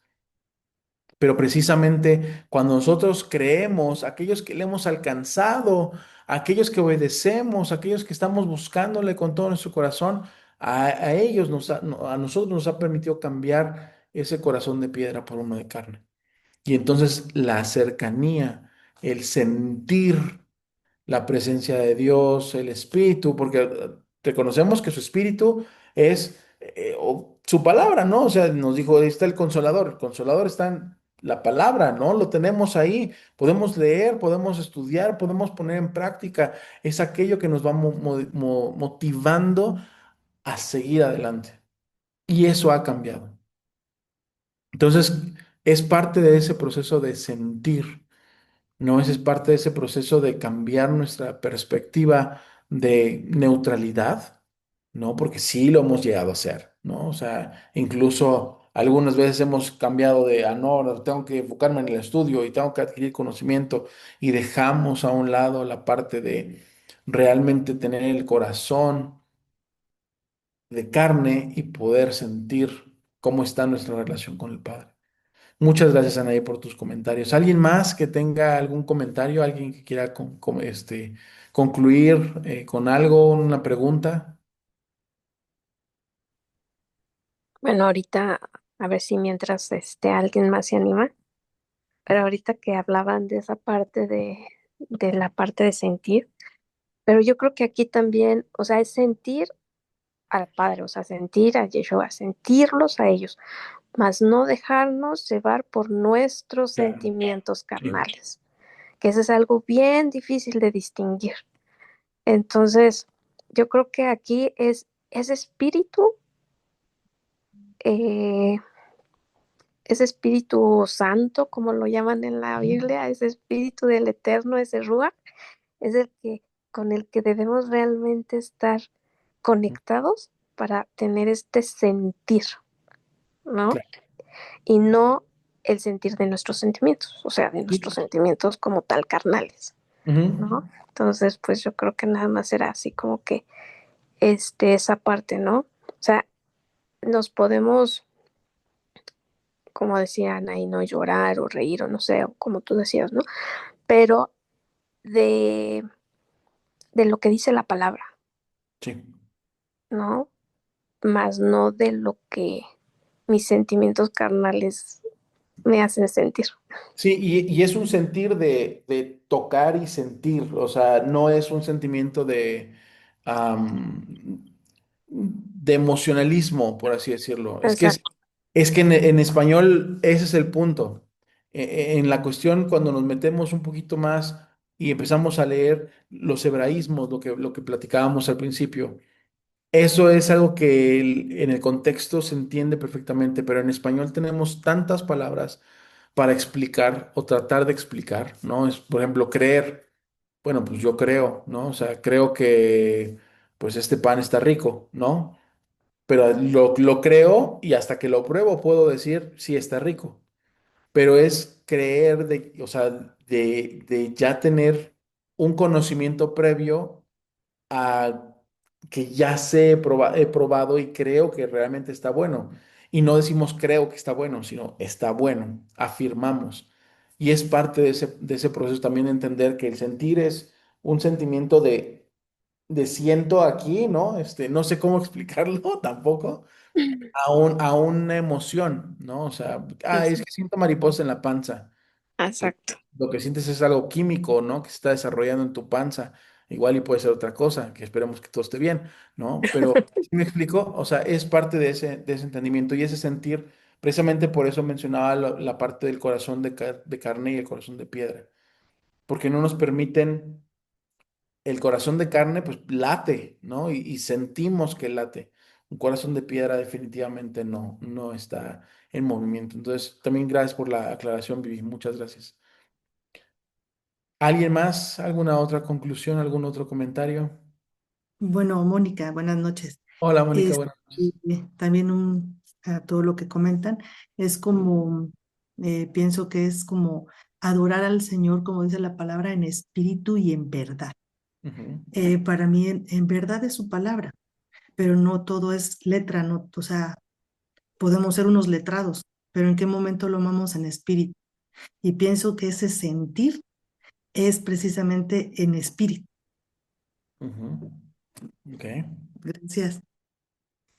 Pero precisamente cuando nosotros creemos, aquellos que le hemos alcanzado, aquellos que obedecemos, aquellos que estamos buscándole con todo nuestro corazón, a ellos no, a nosotros nos ha permitido cambiar ese corazón de piedra por uno de carne. Y entonces la cercanía, el sentir la presencia de Dios, el Espíritu, porque reconocemos que su Espíritu es su palabra, ¿no? O sea, nos dijo, ahí está el Consolador está en la palabra, ¿no? Lo tenemos ahí, podemos leer, podemos estudiar, podemos poner en práctica, es aquello que nos va motivando a seguir adelante. Y eso ha cambiado. Entonces, es parte de ese proceso de sentir. ¿No? Ese es parte de ese proceso de cambiar nuestra perspectiva de neutralidad, ¿no? Porque sí lo hemos llegado a hacer, ¿no? O sea, incluso algunas veces hemos cambiado de, no, tengo que enfocarme en el estudio y tengo que adquirir conocimiento y dejamos a un lado la parte de realmente tener el corazón de carne y poder sentir cómo está nuestra relación con el Padre. Muchas gracias, Anaí, por tus comentarios. ¿Alguien más que tenga algún comentario? ¿Alguien que quiera concluir con algo, una pregunta?
Bueno, ahorita a ver si mientras alguien más se anima. pero ahorita que hablaban de esa parte de la parte de sentir, pero yo creo que aquí también, o sea, es sentir al Padre, o sea, sentir a Yeshua, sentirlos a ellos, mas no dejarnos llevar por nuestros
Claro,
sentimientos
sí.
carnales, que eso es algo bien difícil de distinguir. Entonces, yo creo que aquí es ese espíritu, eh, ese espíritu santo, como lo llaman en la Biblia, ese espíritu del eterno, ese Ruach, es el que con el que debemos realmente estar conectados para tener este sentir, ¿no?
Claro.
Y no el sentir de nuestros sentimientos, o sea, de nuestros
Sí.
sentimientos como tal carnales,
Ujú.
¿no? Entonces, pues yo creo que nada más era así como que esa parte, ¿no? O sea, nos podemos, como decían ahí, no llorar o reír o no sé, o como tú decías, ¿no? Pero de, de lo que dice la palabra,
Sí.
¿no? Más no de lo que mis sentimientos carnales me hacen sentir.
Sí, y es un sentir de tocar y sentir, o sea, no es un sentimiento de emocionalismo, por así decirlo.
Exacto,
Es que en español ese es el punto. En la cuestión, cuando nos metemos un poquito más y empezamos a leer los hebraísmos, lo que platicábamos al principio, eso es algo que en el contexto se entiende perfectamente, pero en español tenemos tantas palabras para explicar o tratar de explicar, ¿no? Es, por ejemplo, creer. Bueno, pues yo creo, ¿no? O sea, creo que pues este pan está rico, ¿no? Pero lo creo y hasta que lo pruebo puedo decir si está rico. Pero es creer o sea, de ya tener un conocimiento previo a que ya he probado y creo que realmente está bueno. Y no decimos creo que está bueno, sino está bueno, afirmamos. Y es parte de ese proceso también entender que el sentir es un sentimiento de siento aquí, ¿no? No sé cómo explicarlo tampoco, a una emoción, ¿no? O sea, es que siento mariposa en la panza. Pues,
exacto.
lo que sientes es algo químico, ¿no? Que se está desarrollando en tu panza. Igual y puede ser otra cosa, que esperemos que todo esté bien, ¿no? Pero, ¿sí me explico? O sea, es parte de ese entendimiento y ese sentir. Precisamente por eso mencionaba la parte del corazón de carne y el corazón de piedra. Porque no nos permiten, el corazón de carne, pues late, ¿no? Y sentimos que late. Un corazón de piedra definitivamente no está en movimiento. Entonces, también gracias por la aclaración, Vivi. Muchas gracias. ¿Alguien más? ¿Alguna otra conclusión? ¿Algún otro comentario?
Bueno, Mónica, buenas noches.
Hola, Mónica,
Es,
buenas noches.
también a todo lo que comentan, es como, pienso que es como adorar al Señor, como dice la palabra, en espíritu y en verdad.
Ujú,
Para mí, en verdad es su palabra, pero no todo es letra, no, o sea, podemos ser unos letrados, pero ¿en qué momento lo amamos en espíritu? Y pienso que ese sentir es precisamente en espíritu.
ujú. Ok.
Gracias.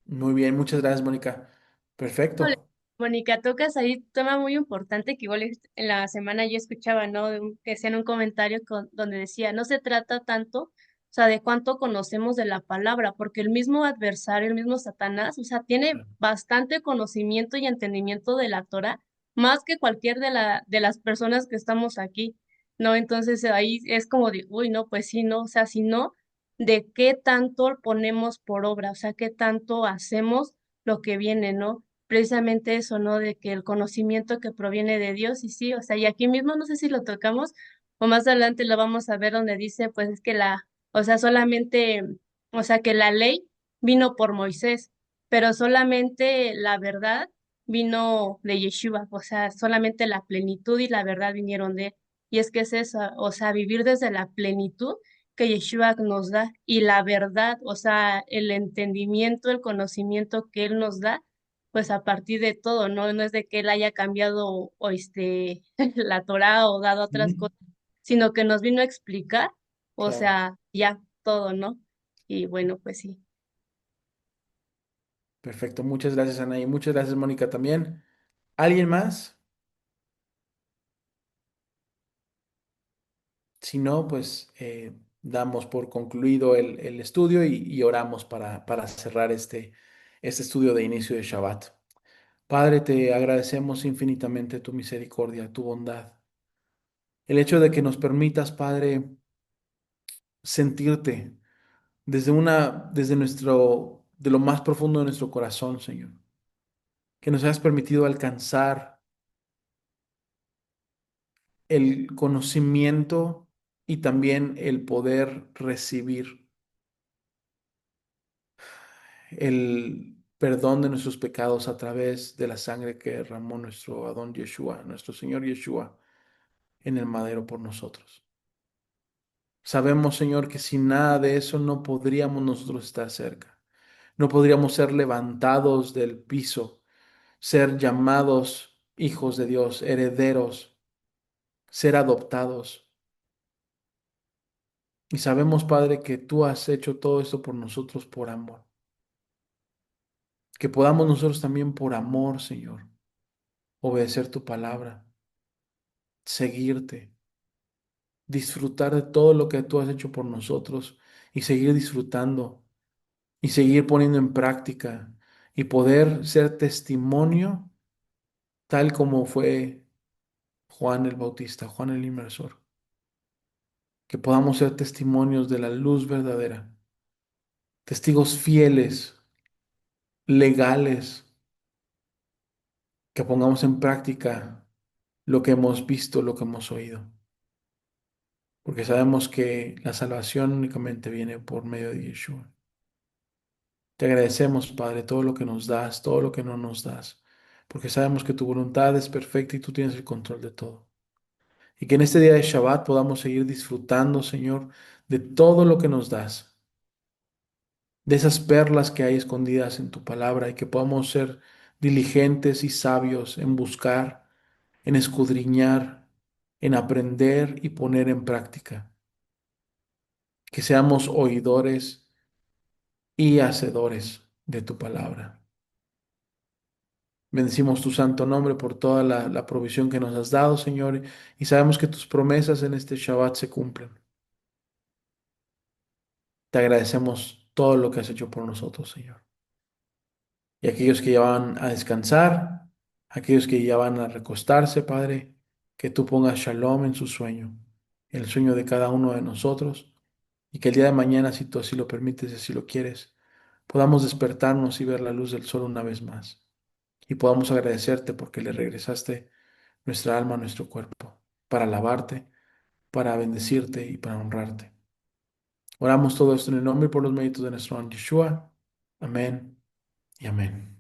Muy bien, muchas gracias, Mónica.
Híjole,
Perfecto.
Mónica, tocas ahí un tema muy importante que igual en la semana yo escuchaba, ¿no? Que hacían un comentario donde decía, no se trata tanto, o sea, de cuánto conocemos de la palabra, porque el mismo adversario, el mismo Satanás, o sea, tiene bastante conocimiento y entendimiento de la Torah, más que cualquier de las personas que estamos aquí, ¿no? Entonces ahí es como de, uy, no, pues sí, no, o sea, si no, ¿de qué tanto ponemos por obra? O sea, ¿qué tanto hacemos lo que viene, ¿no? Precisamente eso, ¿no? De que el conocimiento que proviene de Dios, y sí, o sea, y aquí mismo no sé si lo tocamos o más adelante lo vamos a ver donde dice, pues es que o sea, solamente, o sea, que la ley vino por Moisés, pero solamente la verdad vino de Yeshua, o sea, solamente la plenitud y la verdad vinieron de él. Y es que es eso, o sea, vivir desde la plenitud que Yeshua nos da y la verdad, o sea, el entendimiento, el conocimiento que Él nos da pues a partir de todo, ¿no? No es de que él haya cambiado o la Torá o dado otras
Ujú.
cosas, sino que nos vino a explicar, o
Claro.
sea, ya todo, ¿no? Y bueno, pues sí.
Perfecto. Muchas gracias, Ana. Y muchas gracias, Mónica, también. ¿Alguien más? Si no, pues damos por concluido el estudio y oramos para cerrar este estudio de inicio de Shabbat. Padre, te agradecemos infinitamente tu misericordia, tu bondad. El hecho de que nos permitas, Padre, sentirte de lo más profundo de nuestro corazón, Señor. Que nos hayas permitido alcanzar el conocimiento y también el poder recibir el perdón de nuestros pecados a través de la sangre que derramó nuestro Adón Yeshua, nuestro Señor Yeshua, en el madero por nosotros. Sabemos, Señor, que sin nada de eso no podríamos nosotros estar cerca. No podríamos ser levantados del piso, ser llamados hijos de Dios, herederos, ser adoptados. Y sabemos, Padre, que tú has hecho todo esto por nosotros por amor. Que podamos nosotros también por amor, Señor, obedecer tu palabra, seguirte, disfrutar de todo lo que tú has hecho por nosotros y seguir disfrutando y seguir poniendo en práctica y poder ser testimonio tal como fue Juan el Bautista, Juan el Inmersor. Que podamos ser testimonios de la luz verdadera, testigos fieles, legales, que pongamos en práctica lo que hemos visto, lo que hemos oído. Porque sabemos que la salvación únicamente viene por medio de Yeshua. Te agradecemos, Padre, todo lo que nos das, todo lo que no nos das, porque sabemos que tu voluntad es perfecta y tú tienes el control de todo. Y que en este día de Shabbat podamos seguir disfrutando, Señor, de todo lo que nos das, de esas perlas que hay escondidas en tu palabra y que podamos ser diligentes y sabios en buscar, en escudriñar, en aprender y poner en práctica. Que seamos oidores y hacedores de tu palabra. Bendecimos tu santo nombre por toda la provisión que nos has dado, Señor, y sabemos que tus promesas en este Shabbat se cumplen. Te agradecemos todo lo que has hecho por nosotros, Señor. Y aquellos que ya van a descansar, aquellos que ya van a recostarse, Padre, que tú pongas shalom en su sueño, el sueño de cada uno de nosotros, y que el día de mañana, si tú así lo permites y así lo quieres, podamos despertarnos y ver la luz del sol una vez más, y podamos agradecerte porque le regresaste nuestra alma, nuestro cuerpo, para alabarte, para bendecirte y para honrarte. Oramos todo esto en el nombre y por los méritos de nuestro Yeshua. Amén y amén.